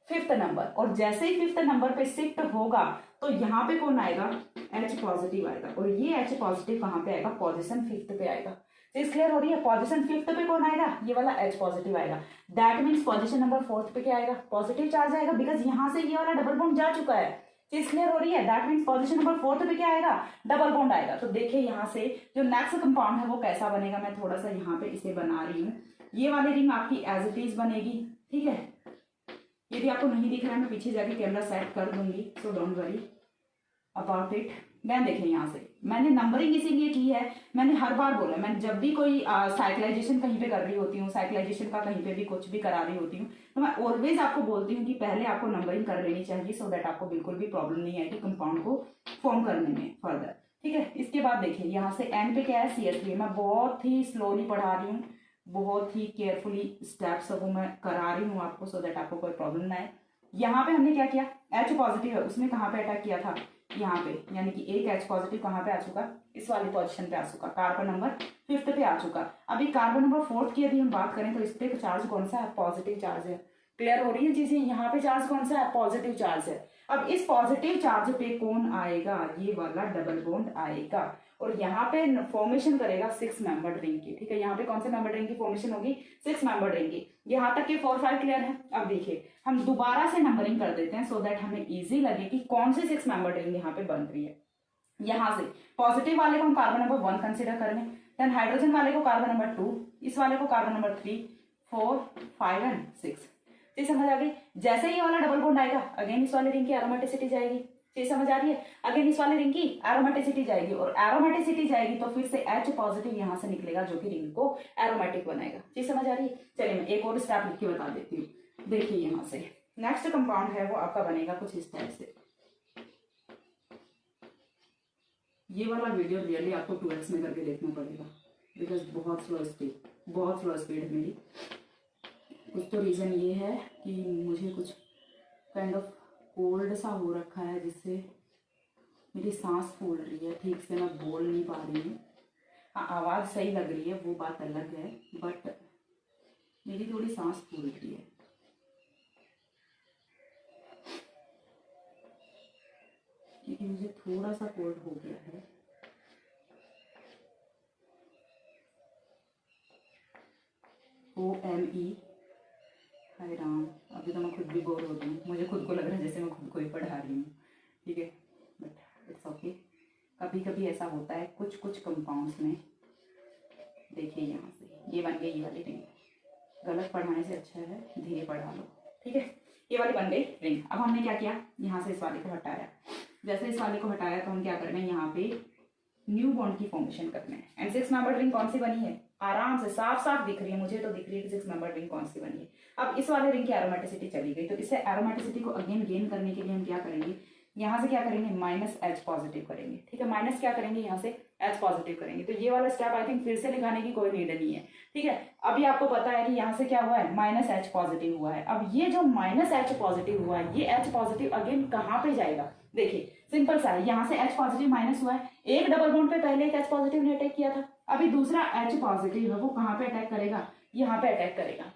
5th नंबर। और जैसे ही 5th नंबर पे शिफ्ट होगा तो यहाँ पे कौन आएगा, H पॉजिटिव आएगा। और ये H पॉजिटिव कहाँ पे आएगा, पोजीशन 5th पे आएगा। चीज क्लियर हो रही है। पोजीशन 5th पे कौन आएगा, ये वाला H पॉजिटिव आएगा। That means position number 4th पे क्या आएगा, पॉजिटिव चार्ज आएगा, बिकॉज यहाँ से ये वाला डबल बॉन्ड जा चुका है। चीज क्लियर हो रही है। That means position number 4th पे क्या आएगा, डबल बॉन्ड आएगा। तो देखिए यहाँ से जो नेक्स्ट कंपाउंड है वो कैसा बनेगा, मैं थोड़ा सा यहाँ पे इसे बना रही हूँ। ये वाली रिंग आपकी एज इट इज बनेगी। ठीक है, यदि आपको नहीं दिख रहा है मैं पीछे जाके कैमरा सेट कर दूंगी, so don't worry about it. मैं देखें यहाँ से मैंने नंबरिंग इसीलिए की है, मैंने हर बार बोला, मैं जब भी कोई साइकिलाइजेशन कहीं पे कर रही होती हूँ, साइकिलाइजेशन का कहीं पे भी कुछ भी करा रही होती हूँ, तो मैं ऑलवेज आपको बोलती हूँ कि पहले आपको नंबरिंग कर लेनी चाहिए, सो दैट आपको बिल्कुल भी प्रॉब्लम नहीं आएगी कंपाउंड को फॉर्म करने में फर्दर। ठीक है, इसके बाद देखिए यहाँ से एन पे क्या है, CH3। मैं बहुत ही स्लोली पढ़ा रही हूँ, बहुत ही केयरफुली स्टेप्स वो मैं करा रही हूँ आपको, सो दैट आपको कोई प्रॉब्लम ना आए। यहाँ पे हमने क्या किया, H पॉजिटिव है, उसने कहाँ पे अटैक किया था, यहाँ पे, यानी कि एक H पॉजिटिव कहाँ पे आ चुका, इस वाली पोजीशन पे आ चुका, कार्बन नंबर 5th पे आ चुका। अभी कार्बन नंबर 4th की यदि हम बात करें तो इस पे चार्ज कौन सा है, पॉजिटिव चार्ज है। क्लियर हो रही है चीजें, यहाँ पे चार्ज कौन सा है, पॉजिटिव चार्ज है। अब इस पॉजिटिव चार्ज पे कौन आएगा, ये वाला डबल बॉन्ड आएगा और यहाँ पे फॉर्मेशन करेगा 6 मेंबर रिंग की। ठीक है, यहाँ पे कौन से मेंबर रिंग की फॉर्मेशन होगी, 6 मेंबर रिंग की। यहाँ तक के 4 5 क्लियर है। अब देखिए हम दोबारा से नंबरिंग कर देते हैं, सो दैट हमें इजी लगे कि कौन से 6 मेंबर रिंग यहाँ पे बन रही है। यहाँ से पॉजिटिव वाले को हम कार्बन नंबर 1 कंसिडर करेंगे, देन हाइड्रोजन वाले को कार्बन नंबर 2, इस वाले को कार्बन नंबर 3 4 5 एंड 6। चीज समझ आ गई। जैसे ही वाला डबल बॉन्ड आएगा अगेन इस वाले रिंग की एरोमेटिसिटी जाएगी। चीज समझ आ रही है, अगेन इस वाले रिंग की एरोमेटिसिटी जाएगी और एरोमेटिसिटी जाएगी तो फिर से H पॉजिटिव यहाँ से निकलेगा जो कि रिंग को एरोमेटिक बनाएगा। चीज समझ आ रही है। चलिए मैं एक और स्टेप लिख के बता देती हूँ। देखिए यहाँ से नेक्स्ट कंपाउंड है वो आपका बनेगा कुछ इस टाइप से। ये वाला वीडियो रियली आपको 2x में करके देखना पड़ेगा, बिकॉज बहुत स्लो स्पीड है मेरी। कुछ तो रीज़न ये है कि मुझे कुछ काइंड ऑफ कोल्ड सा हो रखा है, जिससे मेरी सांस फूल रही है, ठीक से मैं बोल नहीं पा रही हूँ। हाँ आवाज़ सही लग रही है वो बात अलग है, बट मेरी थोड़ी सांस फूल रही है। क्योंकि मुझे थोड़ा सा कोल्ड हो गया है। OME, हाय राम, अभी तो मैं खुद भी बोर होती हूँ, मुझे खुद को लग रहा है जैसे मैं खुद को ही पढ़ा रही हूँ। ठीक है, बट इट्स ओके, कभी कभी ऐसा होता है कुछ कंपाउंड्स में। देखिए यहाँ से ये बन गई ये वाली रिंग, गलत पढ़ाने से अच्छा है धीरे पढ़ा लो। ठीक है, ये वाली बन गई रिंग। अब हमने क्या किया, यहाँ से इस वाले को हटाया। जैसे इस वाले को हटाया तो हम क्या करना है, यहाँ पे न्यू बॉन्ड की फॉर्मेशन करना है। एंड 6 मेंबर रिंग कौन सी बनी है, आराम से साफ साफ दिख रही है, मुझे तो दिख रही है कि 6 मेंबर रिंग कौन सी बनी है। अब इस वाले रिंग की एरोमेटिसिटी चली गई, तो इससे एरोमेटिसिटी को अगेन गेन करने के लिए हम क्या करेंगे, यहाँ से क्या करेंगे, -H पॉजिटिव करेंगे। ठीक है, माइनस क्या करेंगे, यहाँ से H पॉजिटिव करेंगे। तो ये वाला स्टेप आई थिंक फिर से लिखाने की कोई नीड नहीं है। ठीक है, अभी आपको पता है कि यहाँ से क्या हुआ है, -H पॉजिटिव हुआ है। अब ये जो -H पॉजिटिव हुआ है, ये H पॉजिटिव अगेन कहाँ पे जाएगा, देखिए सिंपल सा है, यहाँ से H पॉजिटिव माइनस हुआ है, एक डबल बॉन्ड पे पहले एक H पॉजिटिव ने अटैक किया था, अभी दूसरा H पॉजिटिव है वो कहाँ पे अटैक करेगा, यहाँ पे अटैक करेगा।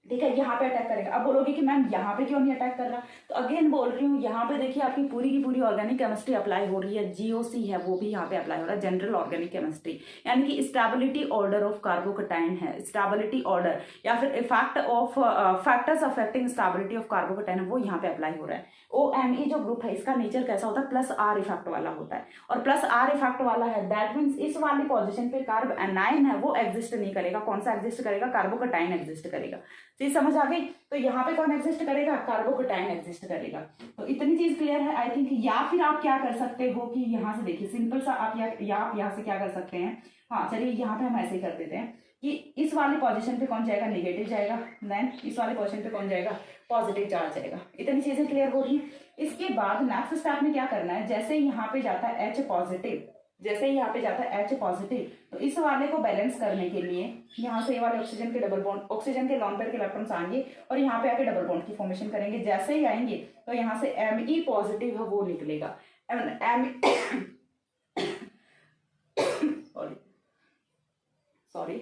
ठीक है, यहाँ पे अटैक करेगा। अब बोलोगे कि मैम यहाँ पे क्यों नहीं अटैक कर रहा, तो अगेन बोल रही हूँ यहाँ पे देखिए आपकी पूरी की पूरी ऑर्गेनिक केमिस्ट्री अप्लाई हो रही है। GOC है वो भी यहाँ पे अप्लाई हो रहा है, जनरल ऑर्गेनिक केमिस्ट्री, यानी कि स्टेबिलिटी ऑर्डर ऑफ कार्बोकटाइन है, स्टेबिलिटी ऑर्डर या फिर effect of factors affecting stability of कार्बोकटाइन वो यहाँ पे अप्लाई हो रहा है। OME जो ग्रुप है इसका नेचर कैसा होता है, +R इफेक्ट वाला होता है, और +R इफेक्ट वाला है दैट मीन्स इस वाली पोजीशन पे कार्ब एनाइन है वो एग्जिस्ट नहीं करेगा। कौन सा एग्जिस्ट करेगा, कार्बोकटाइन एग्जिस्ट करेगा। चीज समझ आ गई। तो यहाँ पे कौन एग्जिस्ट करेगा, कार्बोकटाइन एग्जिस्ट करेगा। तो इतनी चीज क्लियर है आई थिंक। या फिर आप क्या कर सकते हो कि यहाँ से देखिए सिंपल सा आप यहाँ से क्या कर सकते हैं, हाँ चलिए यहाँ पे हम ऐसे ही कर देते हैं कि इस वाले पोजीशन पे कौन जाएगा, नेगेटिव जाएगा, देन इस वाले पोजीशन पे कौन जाएगा, पॉजिटिव चार्ज जाएगा। इतनी चीजें क्लियर हो रही है। इसके बाद नेक्स्ट स्टेप में क्या करना है, जैसे यहाँ पे जाता है H पॉजिटिव, जैसे ही यहाँ पे जाता है H पॉजिटिव, तो इस वाले को बैलेंस करने के लिए यहाँ से ये वाले ऑक्सीजन के डबल बॉन्ड, ऑक्सीजन के लॉन पेयर के इलेक्ट्रॉन्स आएंगे और यहाँ पे आके डबल बॉन्ड की फॉर्मेशन करेंगे। जैसे ही आएंगे तो यहाँ से Me पॉजिटिव है वो निकलेगा, सॉरी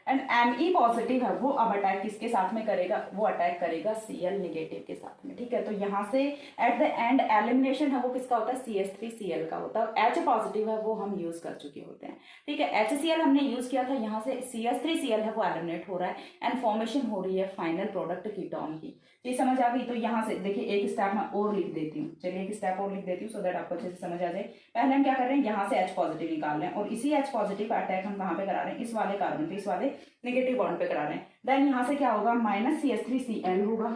एंड Me पॉजिटिव है वो अब अटैक किसके साथ में करेगा, वो अटैक करेगा Cl नेगेटिव के साथ में। ठीक है, तो यहाँ से एट द एंड एलिमिनेशन है वो किसका होता है, CH3Cl का होता है। H पॉजिटिव है वो हम यूज कर चुके होते हैं। ठीक है, HCl हमने यूज किया था, यहाँ से CH3Cl है वो एलिमिनेट हो रहा है एंड फॉर्मेशन हो रही है फाइनल प्रोडक्ट कीटोन की। ये समझ आ गई। तो यहाँ से देखिए एक स्टेप मैं और लिख देती हूँ, चलिए एक स्टेप और लिख देती हूँ सो दैट आपको अच्छे से समझ आ जाए। पहले हम क्या कर रहे हैं, यहाँ से H पॉजिटिव निकाल रहे हैं और इसी H पॉजिटिव का अटैक हम कहाँ पे करा रहे हैं, इस वाले कार्बन पे, इस वाले नेगेटिव बॉन्ड पे करा रहे हैं। देन यहाँ से क्या होगा, -CH3Cl होगा,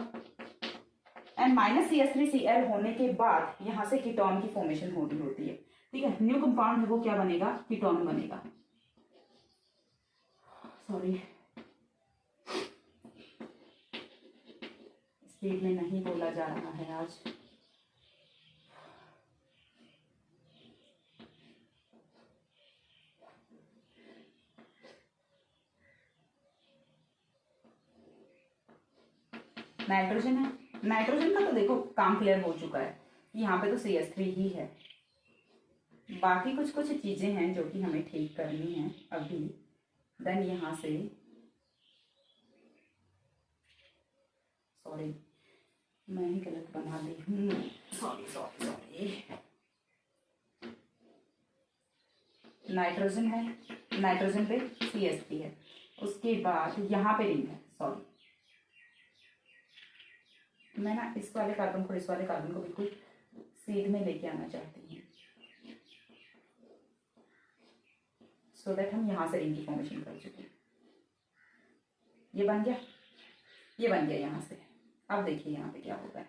एंड -CH3Cl होने के बाद यहाँ से कीटोन की फॉर्मेशन होती है। ठीक है, न्यू कंपाउंड है वो क्या बनेगा, कीटोन बनेगा। सॉरी, स्पीड में नहीं बोला जा रहा है आज। नाइट्रोजन है, नाइट्रोजन का तो देखो काम क्लियर हो चुका है, यहाँ पे तो CH3 ही है। बाकी कुछ कुछ चीजें हैं जो कि हमें ठीक करनी है अभी। देन यहाँ से सॉरी मैं ही गलत बना दी हूँ, सॉरी। नाइट्रोजन है, नाइट्रोजन पे CH3 है, उसके बाद यहाँ पे रिंग है। सॉरी, मैं ना इस वाले कार्बन को इस वाले कार्बन को बिल्कुल सीध में लेके आना चाहती हूँ, सो दैट हम यहाँ से रिंग की फॉर्मेशन कर चुके हैं। ये बन गया, ये बन गया यहाँ से। अब देखिए यहाँ पे क्या होता है,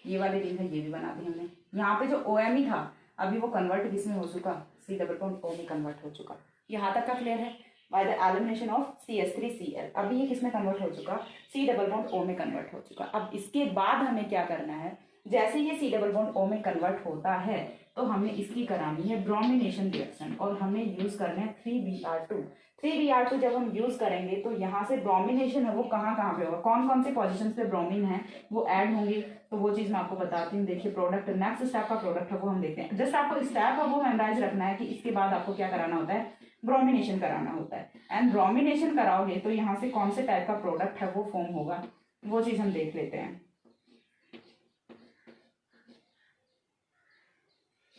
ये वाली रिंग है, ये भी बना दी हमने। यहाँ पे जो OMe था अभी वो कन्वर्ट किसमें हो चुका, C+O में कन्वर्ट हो चुका। यहाँ तक का क्लियर है, by the elimination of CH3Cl। अभी ये किसमें कन्वर्ट हो चुका, C+O में कन्वर्ट हो चुका। अब इसके बाद हमें क्या करना है, जैसे ये C+O में कन्वर्ट होता है तो हमें इसकी करानी है ब्रोमिनेशन रिएक्शन, और हमें यूज करना है 3Br2। 3Br2 जब हम यूज करेंगे तो यहाँ से ब्रोमिनेशन है वो कहाँ कहाँ पे होगा, कौन कौन से पोजीशन पे ब्रोमीन है वो ऐड होंगे, तो वो चीज मैं आपको बताती हूँ। देखिए प्रोडक्ट, नेक्स्ट स्टेप का प्रोडक्ट है वो हम देखते हैं। जस्ट आपको स्टेप है वो मेमोराइज रखना है कि इसके बाद आपको क्या कराना होता है, ब्रोमिनेशन कराना होता है। एंड ब्रोमिनेशन कराओगे तो यहाँ से कौन से टाइप का प्रोडक्ट है वो फॉर्म होगा, वो चीज हम देख लेते हैं।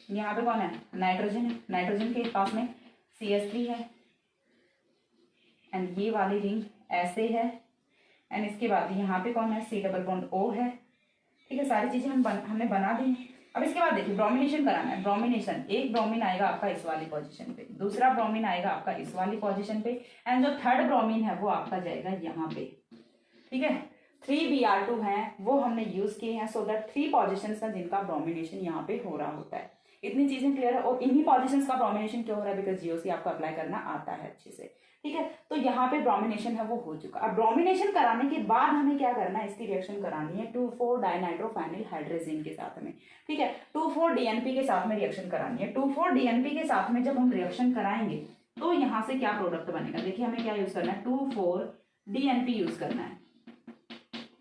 यहाँ पे कौन है, नाइट्रोजन है, नाइट्रोजन के पास में CH3 है, एंड ये वाली रिंग ऐसे है, एंड इसके बाद यहाँ पे कौन है, C+O है। ठीक है, सारी चीजें हमने बना दी। अब इसके बाद देखिए ब्रोमिनेशन कराना है। ब्रोमिनेशन, एक ब्रोमीन आएगा आपका इस वाली पोजीशन पे, दूसरा ब्रोमीन आएगा आपका इस वाली पोजीशन पे, एंड जो थर्ड ब्रोमीन है वो आपका जाएगा यहाँ पे। ठीक है, 3Br2 है वो हमने यूज किए हैं, सो दैट 3 पोजिशंस हैं जिनका ब्रोमिनेशन यहाँ पे हो रहा होता है। इतनी चीजें क्लियर है, और इन्हीं पोजीशंस का ब्रोमिनेशन क्यों हो रहा है, बिकॉज GOC आपको अप्लाई करना आता है अच्छे से। ठीक है, तो यहाँ पे ब्रोमिनेशन है वो हो चुका। अब ब्रोमिनेशन कराने के बाद हमें क्या करना है, इसकी रिएक्शन करानी है 2,4-डाइनाइट्रोफेनिल हाइड्रेजिन के साथ में। ठीक है, 2,4-DNP के साथ में रिएक्शन करानी है। 2,4-DNP के साथ में जब हम रिएक्शन कराएंगे तो यहाँ से क्या प्रोडक्ट बनेगा, देखिए हमें क्या यूज करना है, 2,4-DNP यूज करना है।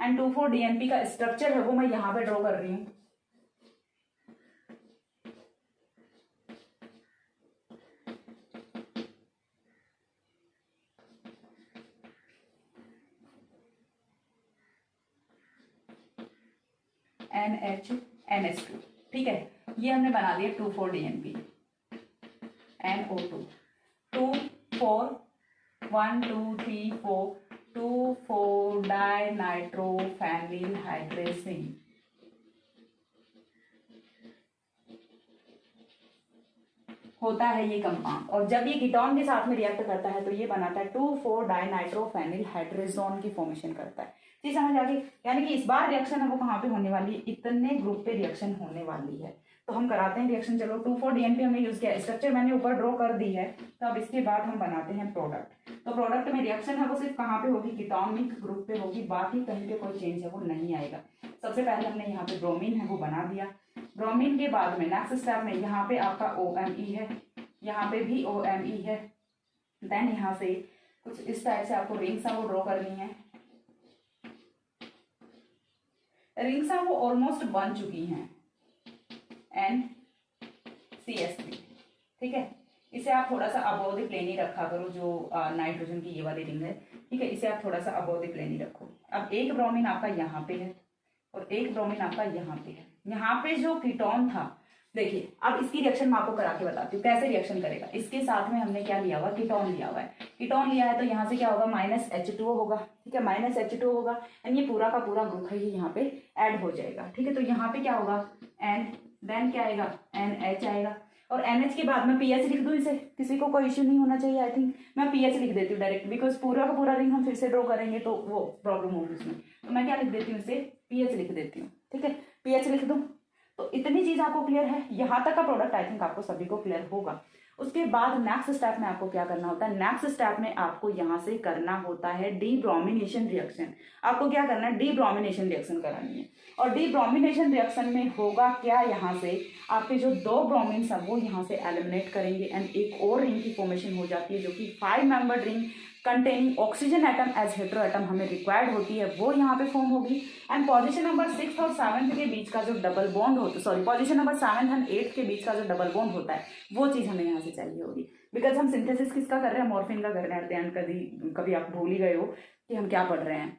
एंड 2,4-DNP का स्ट्रक्चर है वो मैं यहाँ पे ड्रॉ कर रही हूँ। NH2NH2। ठीक है, ये हमने बना दिया 2,4-DNP, NO2, 2,4 1 2 3 4 2,4-डाइनाइट्रोफेनिल हाइड्रेजिन। होता है ये कंपाउंड, और जब ये कीटोन के साथ में रिएक्ट करता है तो ये बनाता है 2,4-डाइनाइट्रोफेनिल हाइड्रेजोन की फॉर्मेशन करता है। चीज समझ आ गई, यानी कि इस बार रिएक्शन है वो कहाँ पे होने वाली है, इतने ग्रुप पे रिएक्शन होने वाली है। तो हम कराते हैं रिएक्शन। चलो 2,4-DNP हमने यूज किया, स्ट्रक्चर मैंने ऊपर ड्रॉ कर दी है। तो अब इसके बाद हम बनाते हैं प्रोडक्ट। तो प्रोडक्ट में रिएक्शन है वो सिर्फ कहाँ पे होगी, कीटोनिक ग्रुप पे होगी, बाकी कहीं पे कोई चेंज है वो नहीं आएगा। सबसे पहले हमने यहाँ पे ब्रोमीन है वो बना दिया। ब्रोमीन के बाद में नेक्स्ट स्टेप में यहाँ पे आपका OMe है, यहाँ पे भी OMe है। देन यहाँ से कुछ इस टाइप से आपको रिंग्स है वो ड्रॉ करनी है। रिंग्स है वो ऑलमोस्ट बन चुकी हैं, NCH3। ठीक है, इसे आप थोड़ा सा अबोव द प्लेन ही रखा करो, जो नाइट्रोजन की ये वाली रिंग है। ठीक है, इसे आप थोड़ा सा अबोव द प्लेन ही रखो। अब एक ब्रोमीन आपका यहाँ पे है और एक ब्रोमीन आपका यहाँ पे है। यहाँ पे जो कीटोन था, देखिए अब इसकी रिएक्शन मैं आपको करा के बताती हूँ कैसे रिएक्शन करेगा। इसके साथ में हमने क्या लिया हुआ, कीटोन लिया हुआ है। कीटोन लिया है तो यहाँ से क्या होगा, -H2O होगा। ठीक है, -H2O होगा, एंड ये पूरा का पूरा ग्रुप है ये यहाँ पे ऐड हो जाएगा। ठीक है, तो यहाँ पे क्या होगा, N, देन क्या आएगा, NH आएगा, और NH के बाद मैं PH लिख दूँ इसे, किसी को कोई इश्यू नहीं होना चाहिए। आई थिंक मैं PH लिख देती हूँ डायरेक्ट, बिकॉज पूरा का पूरा रिंग हम फिर से ड्रॉ करेंगे तो वो प्रॉब्लम होगी उसमें। तो मैं क्या लिख देती हूँ, इसे PH लिख देती हूँ। ठीक है, PH लिख दूँ। तो इतनी चीज आपको क्लियर है, यहाँ तक का प्रोडक्ट आई थिंक आपको सभी को क्लियर होगा। उसके बाद नेक्स्ट स्टेप में आपको क्या करना होता है, नेक्स्ट स्टेप में आपको यहाँ से करना होता है डीब्रोमिनेशन रिएक्शन। आपको क्या करना है, डीब्रोमिनेशन रिएक्शन करानी है। और डीब्रोमिनेशन रिएक्शन में होगा क्या, यहाँ से आपके जो 2 ब्रोमीन्स हैं वो यहाँ से एलिमिनेट करेंगे एंड एक और रिंग की फॉर्मेशन हो जाती है जो कि 5 membered ring containing oxygen atom as hetero atom हमें रिक्वायर्ड होती है, वो यहाँ पे फॉर्म होगी। एंड पोजीशन नंबर 6 और 7 के बीच का जो डबल बॉन्ड होता है, सॉरी पोजीशन नंबर 7 एंड 8 के बीच का जो डबल बॉन्ड होता है वो चीज़ हमें यहाँ से चाहिए होगी। बिकॉज हम सिंथेसिस किसका कर रहे हैं, मॉर्फिन का कर रहे हैं। एंड कभी आप भूल ही गए हो कि हम क्या पढ़ रहे हैं।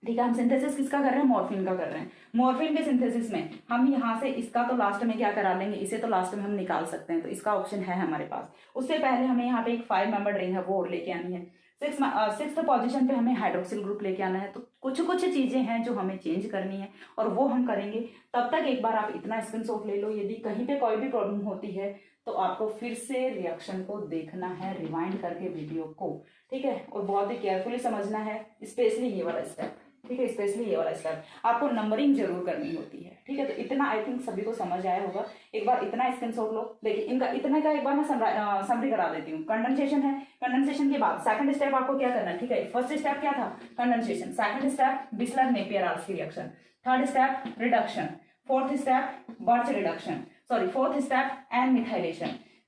ठीक है, हम सिंथेसिस किसका कर रहे हैं, मॉर्फिन का कर रहे हैं। मॉर्फिन के सिंथेसिस में हम यहाँ से इसका तो लास्ट में क्या करा लेंगे, इसे तो लास्ट में हम निकाल सकते हैं, तो इसका ऑप्शन है हमारे पास। उससे पहले हमें यहाँ पे एक 5 मेंबर रिंग है वो और लेके आनी है। 6th पोजीशन पे हमें हाइड्रोक्सिल ग्रुप लेके आना है। तो कुछ कुछ चीजें हैं जो हमें चेंज करनी है और वो हम करेंगे। तब तक एक बार आप इतना स्क्रीनशॉट ले लो, यदि कहीं पे कोई भी प्रॉब्लम होती है तो आपको फिर से रिएक्शन को देखना है, रिवाइंड करके वीडियो को। ठीक है, और बहुत ही केयरफुली समझना है, स्पेशली ये वाला स्टेप। ठीक है, स्पेशली ये वाला स्टेप आपको नंबरिंग जरूर करनी होती है। ठीक है, तो इतना आई थिंक सभी को समझ आया होगा। एक बार इतना स्क्रीनशॉट लो। देखिए इनका इतने का एक बार मैं समरी करा देती हूँ। कंडेंसेशन है, कंडेंसेशन के बाद सेकंड स्टेप आपको क्या करना है। ठीक है, फर्स्ट स्टेप क्या था, condensation. Second step Bischler Napieralski reaction. Third step reduction. Fourth step Birch reduction, sorry fourth step N methylation.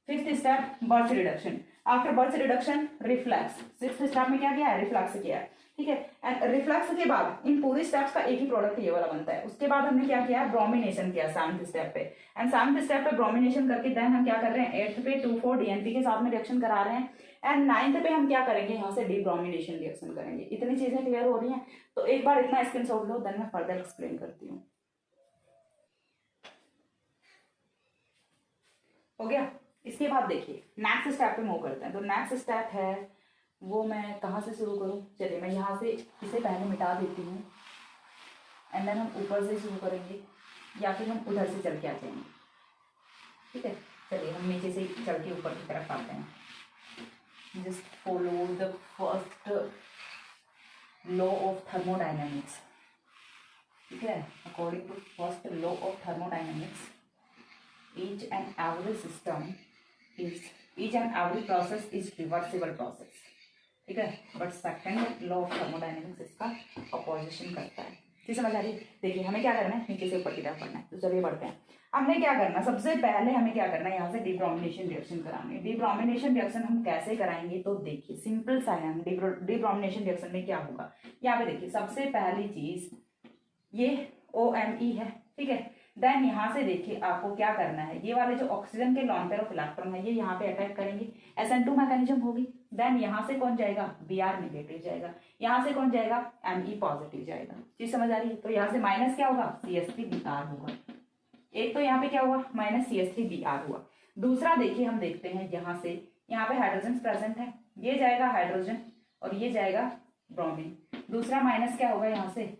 Fifth step Birch reduction. After Birch reduction reflux. Sixth step में क्या किया है, रिफ्लैक्स किया है। ठीक है, एंड रिफ्लैक्स के बाद इन पूरी स्टेप्स का एक ही प्रोडक्ट ये वाला बनता है। उसके बाद हमने क्या किया, ब्रोमिनेशन किया 7th स्टेप पे। एंड 7th स्टेप पे ब्रोमिनेशन करके देन हम क्या कर रहे हैं, 8th पे 2,4-DNP के साथ में रिएक्शन करा रहे हैं। एंड 9th पे हम क्या करेंगे, यहाँ से डीब्रोमिनेशन रिएक्शन करेंगे। इतनी चीजें क्लियर हो रही हैं, तो एक बार इतना स्क्रीनशॉट लो, देन मैं फर्दर एक्सप्लेन करती हूँ। हो गया। इसके बाद देखिए नेक्स्ट स्टेप पे मूव करते हैं। तो नेक्स्ट स्टेप है वो मैं कहाँ से शुरू करूँ, चलिए मैं यहाँ से इसे पहले मिटा देती हूँ एंड देन हम ऊपर से शुरू करेंगे या फिर हम उधर से चल के आ जाएंगे। ठीक है, चलिए हम नीचे से चल के ऊपर की तरफ आते हैं। Just follow the first law of thermodynamics. ठीक है, according to first law of thermodynamics each and every system is, each and every process is reversible process. ठीक है, but second law of thermodynamics इसका अपोजिशन करता है। ठीक समझ आ रही है। देखिए हमें क्या करना है, नीचे से ऊपर की तरफ पढ़ना है। तो चलिए बढ़ते हैं। हमने क्या करना, सबसे पहले हमें क्या करना है, यहाँ से डीब्रोमिनेशन रिएक्शन करानी है। डीब्रोमिनेशन रिएक्शन हम कैसे कराएंगे, तो देखिए सिंपल सा है। डीब्रोमिनेशन रिएक्शन में क्या होगा, यहाँ पे देखिए सबसे पहली चीज ये OMe है। ठीक है, देन यहाँ से देखिए आपको क्या करना है, ये वाले जो ऑक्सीजन के लॉन पेयर ऑफ इलेक्ट्रॉन है ये यहाँ पे अटैक करेंगे, SN2 मैकेनिज्म होगी। देन यहाँ से कौन जाएगा, Br नेगेटिव जाएगा। यहाँ से कौन जाएगा, Me पॉजिटिव जाएगा। चीज समझ आ रही है। तो यहाँ से माइनस क्या होगा, CH3Br होगा। एक तो यहाँ पे क्या हुआ, माइनस CH3Br हुआ। दूसरा देखिए हम देखते हैं यहाँ से, यहाँ पे हाइड्रोजन प्रेजेंट है, ये जाएगा हाइड्रोजन और ये जाएगा ब्रोमीन। दूसरा माइनस क्या होगा, यहाँ से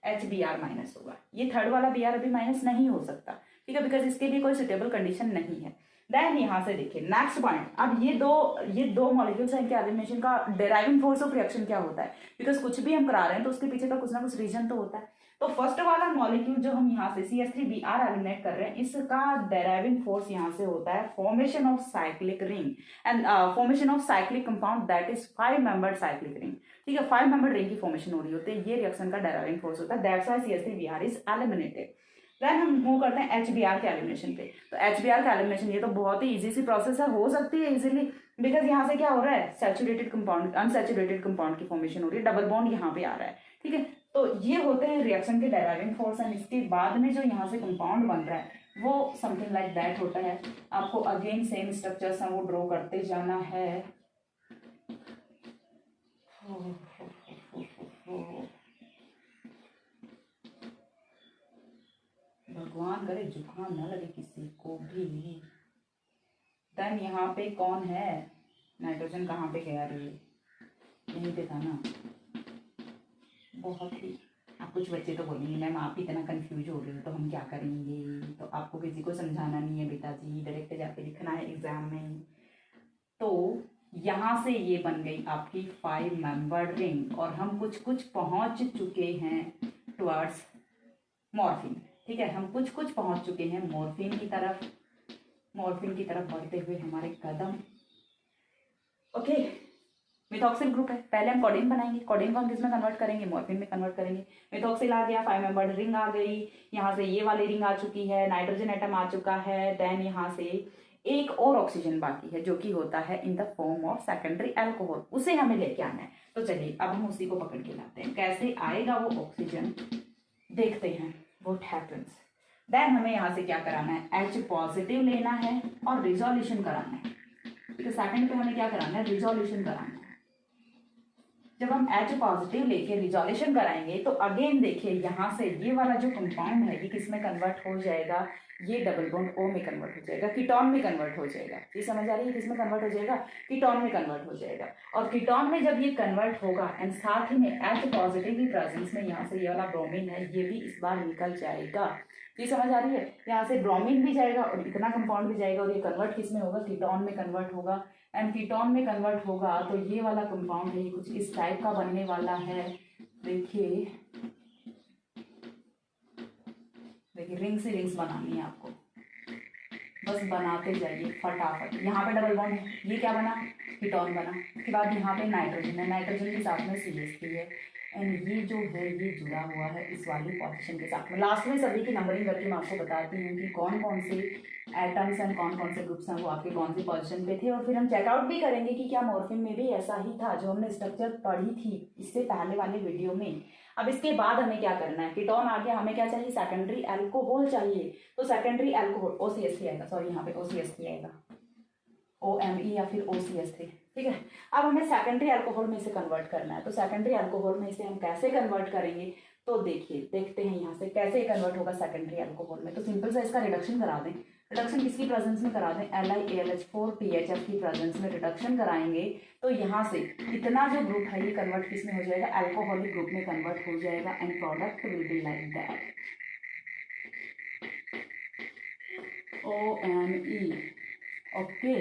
HBr माइनस होगा। ये थर्ड वाला Br अभी माइनस नहीं हो सकता। ठीक है, बिकॉज इसके लिए कोई सुटेबल कंडीशन नहीं है। देन यहाँ से देखिए नेक्स्ट पॉइंट, अब ये दो मॉलिक्यूल्स हैं, इनके एलिमिनेशन का डेराइविंग फोर्स ऑफ रिएक्शन क्या होता है, बिकॉज कुछ भी हम करा रहे हैं तो उसके पीछे का कुछ ना कुछ रीजन तो होता है। तो फर्स्ट वाला मॉलिक्यूल जो हम यहाँ से CH3Br एलिमिनेट कर रहे हैं, इसका डेराइविंग फोर्स यहाँ से होता है formation of cyclic ring and formation of cyclic compound that is 5 membered cyclic ring. ठीक है, 5 मेंबर्ड रिंग की फॉर्मेशन हो रही होती है, ये रिएक्शन का डेराइविंग फोर्स होता है। That's why CH3Br is eliminated. Then हम मूव करते हैं HBr के एलिमिनेशन पे। तो HBr का एलिमिनेशन ये तो बहुत ही इजी सी प्रोसेस है, हो सकती है इजीली, बिकॉज यहाँ से क्या हो रहा है, सैचुरेटेड कंपाउंड अनसैचुरेटेड कंपाउंड की फॉर्मेशन हो रही है, डबल बॉन्ड यहाँ पे आ रहा है। ठीक है, तो ये होते हैं रिएक्शन के डेराइविंग फोर्स एंड इसके बाद में जो यहाँ से कंपाउंड बन रहा है वो समथिंग लाइक दैट होता है। आपको अगेन सेम स्ट्रक्चर्स हैं वो ड्रॉ करते जाना है। भगवान करे जुकाम ना लगे किसी को भी। देन यहाँ पे कौन है, नाइट्रोजन कहाँ पे गया रे, यहीं पे था ना। बहुत ही अब कुछ बच्चे तो बोलेंगे मैम आप इतना कंफ्यूज हो गए हो तो हम क्या करेंगे, तो आपको किसी को समझाना नहीं है बेटा जी, डायरेक्ट जाके लिखना है एग्जाम में। तो यहाँ से ये बन गई आपकी 5 मेंबर्ड रिंग और हम कुछ कुछ पहुंच चुके हैं टुवर्ड्स मॉर्फिन। ठीक है, हम कुछ कुछ पहुंच चुके हैं मॉर्फिन की तरफ, मॉर्फिन की तरफ बढ़ते हुए हमारे कदम। ओके, मिथॉक्सिल ग्रुप है, पहले हम कोडीन बनाएंगे, कोडीन को हम किस में कन्वर्ट करेंगे, मॉर्फिन में कन्वर्ट करेंगे। मिथॉक्सिल आ गया, 5 मेंबर्ड रिंग आ गई, यहाँ से ये वाली रिंग आ चुकी है, नाइट्रोजन एटम आ चुका है, देन यहाँ से एक और ऑक्सीजन बाकी है जो कि होता है in the form of secondary alcohol, उसे हमें लेके आना है। तो चलिए अब हम उसी को पकड़ के लाते हैं, कैसे आएगा वो ऑक्सीजन देखते हैं। व्हाट हैपेंस, देन हमें यहाँ से क्या कराना है, H पॉजिटिव लेना है और रिजोल्यूशन कराना है। तो सेकंड पे हमें क्या कराना है, रिजोल्यूशन कराना है। जब हम H पॉजिटिव लेके रिजोल्यूशन कराएंगे तो अगेन देखिए यहाँ से ये वाला जो कंपाउंड है ये किस में कन्वर्ट हो जाएगा, ये डबल बॉन्ड O में कन्वर्ट हो जाएगा, कीटोन में कन्वर्ट हो जाएगा। ये समझ आ रही है, किस में कन्वर्ट हो जाएगा, कीटोन में कन्वर्ट हो जाएगा। और कीटोन में जब ये कन्वर्ट होगा एंड साथ ही में H पॉजिटिव की प्रेजेंस में यहाँ से ये वाला ब्रोमीन है ये भी इस बार निकल जाएगा। ये समझ आ रही है, यहाँ से ब्रोमीन भी जाएगा और इतना कंपाउंड भी जाएगा और ये कन्वर्ट किस में होगा, कीटोन में कन्वर्ट होगा। एंड कीटोन में कन्वर्ट होगा तो ये वाला कंपाउंड है ये कुछ इस टाइप का बनने वाला है। देखिए देखिए, रिंग से रिंग्स बनानी है आपको, बस बनाते जाइए फटाफट। यहाँ पे डबल बॉन्ड है, ये क्या बना, कीटोन बना। उसके बाद यहाँ पे नाइट्रोजन है, नाइट्रोजन के साथ में CH3 है एंड ये जो है ये जुड़ा हुआ है इस वाली पोजीशन के साथ में। लास्ट में सभी की नंबरिंग करके मैं आपको बताती हूँ कि कौन कौन से एटम्स एंड कौन कौन से ग्रुप्स हैं वो आपके कौन सी पोजीशन पे थे। और फिर हम चेकआउट भी करेंगे कि क्या मॉर्फिन में भी ऐसा ही था जो हमने स्ट्रक्चर पढ़ी थी इससे पहले वाले वीडियो में। अब इसके बाद हमें क्या करना है, कीटोन आ गया, हमें क्या चाहिए, सेकेंडरी अल्कोहल चाहिए। तो सेकेंडरी अल्कोहल OCH3 आएगा, सॉरी यहाँ पे OCH3 आएगा, OMe या फिर OCH3। ठीक है, अब हमें सेकेंडरी अल्कोहल में इसे कन्वर्ट करना है। तो सेकेंडरी अल्कोहल में इसे हम कैसे कन्वर्ट करेंगे, तो देखिए देखते हैं यहाँ से कैसे कन्वर्ट होगा सेकेंडरी अल्कोहल में। तो सिंपल सा इसका रिडक्शन करा दें, रिडक्शन किसकी प्रेजेंस में करा दें, LiAlH4 THF की प्रेजेंस में रिडक्शन कराएंगे तो यहाँ से इतना जो ग्रुप है ये कन्वर्ट किस में हो जाएगा, अल्कोहलिक ग्रुप में कन्वर्ट हो जाएगा and product will be like that, OMe। Okay,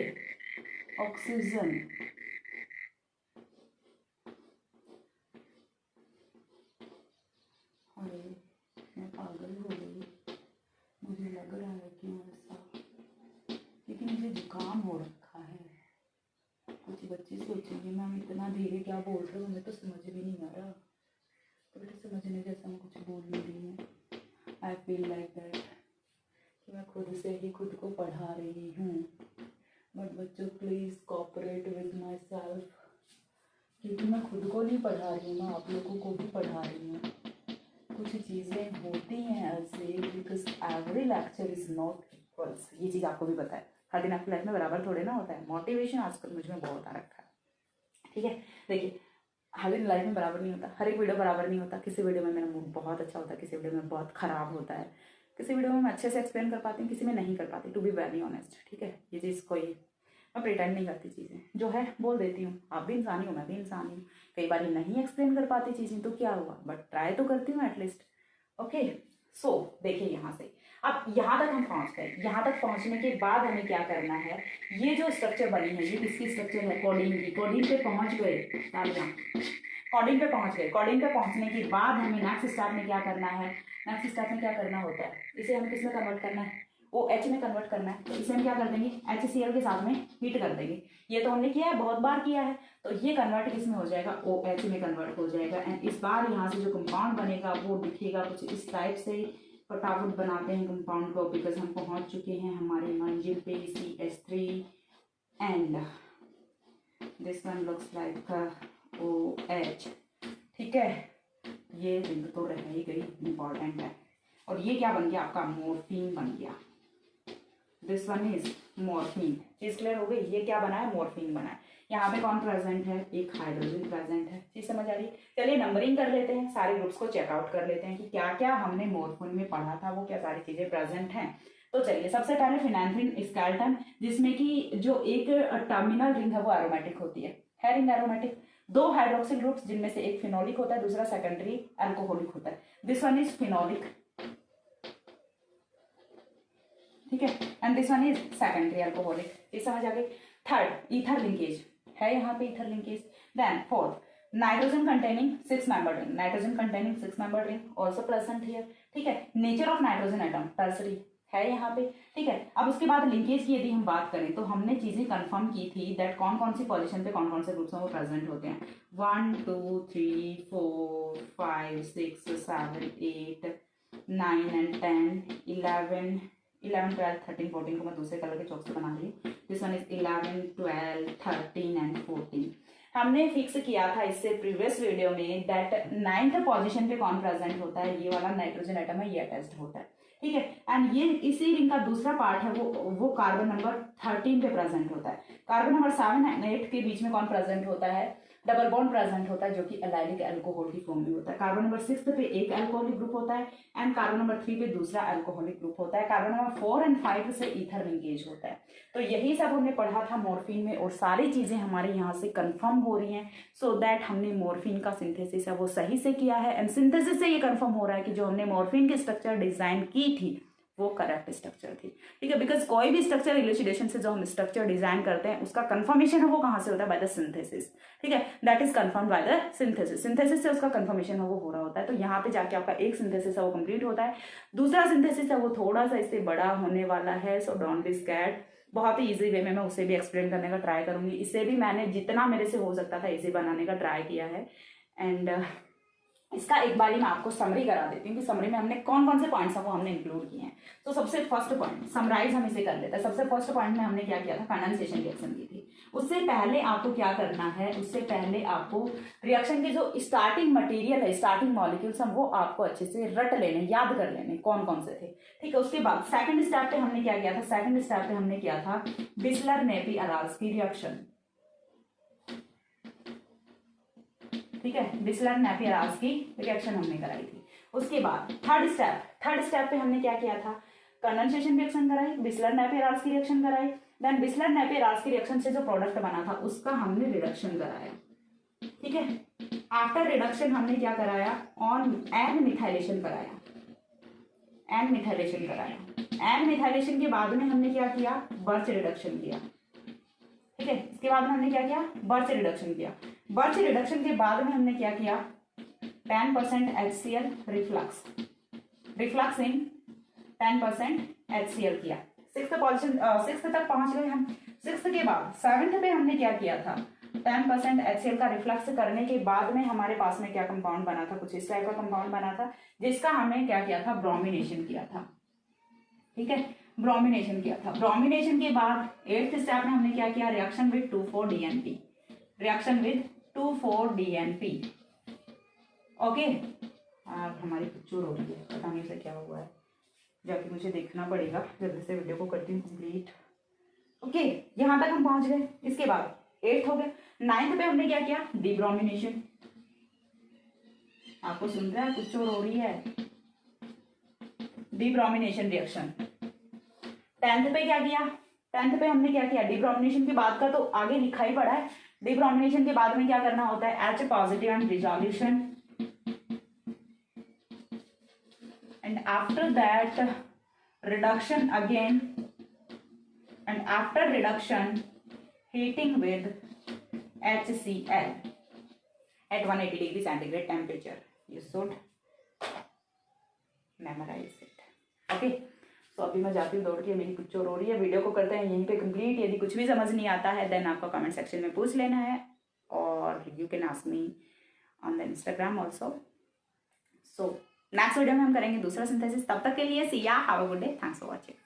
oxygen, अरे मैं पागल हो गई, मुझे लग रहा है क्यों ऐसा, क्योंकि मुझे जुकाम हो रखा है। कुछ बच्चे सोचेंगे मैम इतना धीरे क्या बोल रहे हो, हमें तो समझ भी नहीं आ रहा। तो बेटा समझने जैसा मैं कुछ बोल नहीं रही हूँ। आई फील लाइक दैट कि मैं खुद से ही खुद को पढ़ा रही हूँ, बट बच्चों please cooperate with my self, क्योंकि मैं खुद को नहीं पढ़ा रही हूँ, मैं आप लोगों को भी पढ़ा रही हूँ। कुछ चीज़ें होती हैं ऐसे, because every lecture is not equals, ये चीज़ आपको भी पता है। हर दिन आपकी लाइफ में बराबर थोड़े ना होता है। मोटिवेशन आजकल मुझ में बहुत आ रखा है। ठीक है, देखिए हर दिन लाइफ में बराबर नहीं होता, हर एक वीडियो बराबर नहीं होता। किसी वीडियो में मेरा मूड बहुत अच्छा होता है, किसी वीडियो में बहुत ख़राब होता है, किसी वीडियो में मैं अच्छे से एक्सप्लेन कर पाती हूँ, किसी में नहीं कर पाती, टू बी वेरी ऑनेस्ट। ठीक है, ये चीज़ कोई मैं प्रिटेंड नहीं करती, चीज़ें जो है बोल देती हूँ। आप भी इंसान ही हो, मैं भी इंसान ही हूँ। कई बार नहीं एक्सप्लेन कर पाती चीज़ें तो क्या हुआ, बट ट्राई तो करती हूँ एटलीस्ट। ओके, सो देखिए यहाँ से अब यहाँ तक हम पहुँच गए। यहाँ तक पहुँचने के बाद हमें क्या करना है, ये जो स्ट्रक्चर बनी है ये किसकी स्ट्रक्चर है, कोडीन की। कोडीन पे पहुँच गए, कोडीन पे पहुँच गए। कोडीन पे पहुँचने के बाद हमें नेक्स्ट स्टेप में क्या करना है, नेक्स्ट स्टेप में क्या करना होता है, इसे हमें किस में कन्वर्ट करना है, OH में कन्वर्ट करना है। तो इसे हम क्या कर देंगे, HCl के साथ में हीट कर देंगे। ये तो हमने किया है, बहुत बार किया है। तो ये कन्वर्ट किस में हो जाएगा, OH में कन्वर्ट हो जाएगा एंड इस बार यहाँ से जो कंपाउंड बनेगा वो दिखेगा कुछ इस टाइप से। फटाफट बनाते हैं कंपाउंड को, बिकॉज हम पहुँच चुके हैं हमारी मंजिल पे, CH3 and this one looks like OH। ठीक है, ये रिंग तो रह ही गई, इम्पॉर्टेंट है। और ये क्या बन गया, आपका मॉर्फिन बन गया। This one is morphine. चीज क्लियर हो गई, ये क्या बना है, मॉर्फिन बना है। यहाँ पे कौन प्रेजेंट है, एक हाइड्रोजन प्रेजेंट है। चीज समझ आ रही है। चलिए नंबरिंग कर लेते हैं, सारे ग्रुप्स को चेकआउट कर लेते हैं कि क्या क्या हमने मॉर्फिन में पढ़ा था, वो क्या सारी चीजें प्रेजेंट हैं। तो चलिए सबसे पहले फिनाइलफ्रीन स्केलेटन, जिसमें कि जो एक टर्मिनल रिंग है वो एरोमेटिक होती है रिंग एरोमेटिक। दो हाइड्रोक्सिल ग्रुप्स जिनमें से एक फिनोलिक होता है, दूसरा सेकेंडरी अल्कोहलिक होता है. दिस वन इज फिनोलिक, ठीक है, and this one is secondary alcoholic. ये समझ आ गई. थर्ड, ईथर लिंकेज है यहाँ पे, ether linkage. Then fourth, nitrogen containing 6 membered ring, nitrogen containing 6 membered ring also present here, ठीक है. Nature of nitrogen atom tertiary है यहाँ पे, ठीक है. अब उसके बाद लिंकेज की यदि हम बात करें तो हमने चीजें कंफर्म की थी दैट कौन कौन सी पोजीशन पे कौन कौन से ग्रुप्स हैं वो प्रेजेंट होते हैं. 1 2 3 4 5 6 7 8 9 एंड 10 11 12 13 14 को मैं दूसरे कलर के चौक से बना रही हूँ. This one is 11 12 13 and 14. हमने फिक्स किया था इससे प्रीवियस वीडियो में दैट 9th पोजीशन पे कौन प्रेजेंट होता है, ये वाला नाइट्रोजन एटम है, ये अटैच्ड होता है, ठीक है. एंड ये इसी रिंग का दूसरा पार्ट है वो कार्बन नंबर 13 पे प्रेजेंट होता है. कार्बन नंबर 7 एंड 8 के बीच में कौन प्रेजेंट होता है, डबल बॉन्ड प्रेजेंट होता है जो कि एलाइलिक अल्कोहल की फॉर्म में होता है. कार्बन नंबर 6 पे एक अल्कोहलिक ग्रुप होता है एंड कार्बन नंबर 3 पे दूसरा अल्कोहलिक ग्रुप होता है. कार्बन नंबर 4 एंड 5 से ईथर लिंकेज होता है. तो यही सब हमने पढ़ा था मॉर्फिन में और सारी चीजें हमारे यहाँ से कंफर्म हो रही हैं. सो दैट हमने मॉर्फिन का सिंथेसिस है वो सही से किया है एंड सिंथेसिस से ये कंफर्म हो रहा है कि जो हमने मॉर्फिन की स्ट्रक्चर डिजाइन की थी वो करेक्ट स्ट्रक्चर थी, ठीक है. बिकॉज कोई भी स्ट्रक्चर इलुसिडेशन से जो हम स्ट्रक्चर डिजाइन करते हैं उसका कंफर्मेशन है वो कहाँ से होता है, बाय द सिंथेसिस, ठीक है. That is confirm by the synthesis. Synthesis से उसका कंफर्मेशन है वो हो रहा होता है. तो यहाँ पे जाके आपका एक सिंथेसिस है वो कंप्लीट होता है. दूसरा सिंथेसिस है वो थोड़ा सा इससे बड़ा होने वाला है. So don't be scared. बहुत ही ईजी वे में मैं उसे भी एक्सप्लेन करने का ट्राई करूंगी. इसे भी मैंने जितना मेरे से हो सकता था ईजी बनाने का ट्राई किया है. एंड इसका एक बार ही मैं आपको समरी करा देती हूँ कि समरी में हमने कौन कौन से पॉइंट्स हैं वो हमने इंक्लूड किए हैं. तो सबसे फर्स्ट पॉइंट समराइज हम इसे कर लेते हैं. सबसे फर्स्ट पॉइंट में हमने क्या किया था, कंडेंसेशन रिएक्शन की थी. उससे पहले आपको क्या करना है, उससे पहले आपको रिएक्शन के जो स्टार्टिंग मटेरियल है, स्टार्टिंग मॉलिक्यूल्स हैं वो आपको अच्छे से रट लेने, याद कर लेने कौन कौन से थे, ठीक है. उसके बाद सेकंड स्टेप पे हमने क्या किया था, सेकंड स्टेप पे हमने किया था बिस्लर नेपी-अराल्स्की रिएक्शन, ठीक है. बिस्लर नेपी-अराल्स्की रिएक्शन हमने कराई थी. उसके बाद थर्ड स्टेप पे हमने क्या किया था, कंडेंसेशन रिएक्शन कराई, बिस्लर नेपी-अराल्स्की रिएक्शन कराई. देन बिस्लर नेपी-अराल्स्की रिएक्शन से जो प्रोडक्ट बना था उसका हमने रिडक्शन कराया, ठीक है. आफ्टर रिडक्शन हमने क्या कराया, ऑन एन मिथाइलेशन कराया, एन मिथाइलेशन कराया. एन मिथाइलेशन के बाद में हमने क्या किया, बर्च रिडक्शन किया, ठीक है. इसके बाद में हमने क्या किया, बर्च रिडक्शन किया. बर्च रिडक्शन के बाद में हमने क्या किया, 10% HCl रिफ्लक्स इन 10% HCl किया. सिक्स्थ तक पहुंच गए हम. सिक्स्थ के बाद सेवेंथ पे हमने क्या किया था, 10% HCl का रिफ्लक्स करने के बाद में हमारे पास में क्या कंपाउंड बना था, कुछ इस टाइप का कंपाउंड बना था जिसका हमने क्या किया था, ब्रोमिनेशन किया था, ठीक है. ब्रोमिनेशन किया था. ब्रोमिनेशन के बाद 8th स्टेप में हमने क्या किया, reaction with 2,4-DNP, reaction with 2,4-DNP, okay. अब हमारी पिक्चर हो रही है, पता नहीं से क्या हुआ है, जाके मुझे देखना पड़ेगा. जल्दी से वीडियो को करती हूँ कंप्लीट. ओके, यहाँ तक हम पहुंच गए. इसके बाद 8th हो गया. 9th पे हमने क्या किया, डिब्रोमिनेशन. आपको सुन रहा है, पिक्चर हो रही है, डिब्रोमिनेशन रिएक्शन. 10th पे क्या किया, 10th पे हमने क्या किया, डिब्रोमिनेशन के बाद का तो आगे लिखा ही पड़ा है. डिब्रोमिनेशन के बाद में क्या करना होता है, H positive and resolution, and after that reduction again, and after reduction heating with HCl at 180 degree centigrade temperature. You should memorize it. Okay. So अभी मैं जाती हूँ दौड़ के, मेरी पिक्चर हो रही है. वीडियो को करते हैं यहीं पे कंप्लीट. यदि कुछ भी समझ नहीं आता है देन आपको कमेंट सेक्शन में पूछ लेना है और you can ask me on the Instagram also. So next video में हम करेंगे दूसरा सिंथेसिस. तब तक के लिए सी या, have a good day, thanks for watching.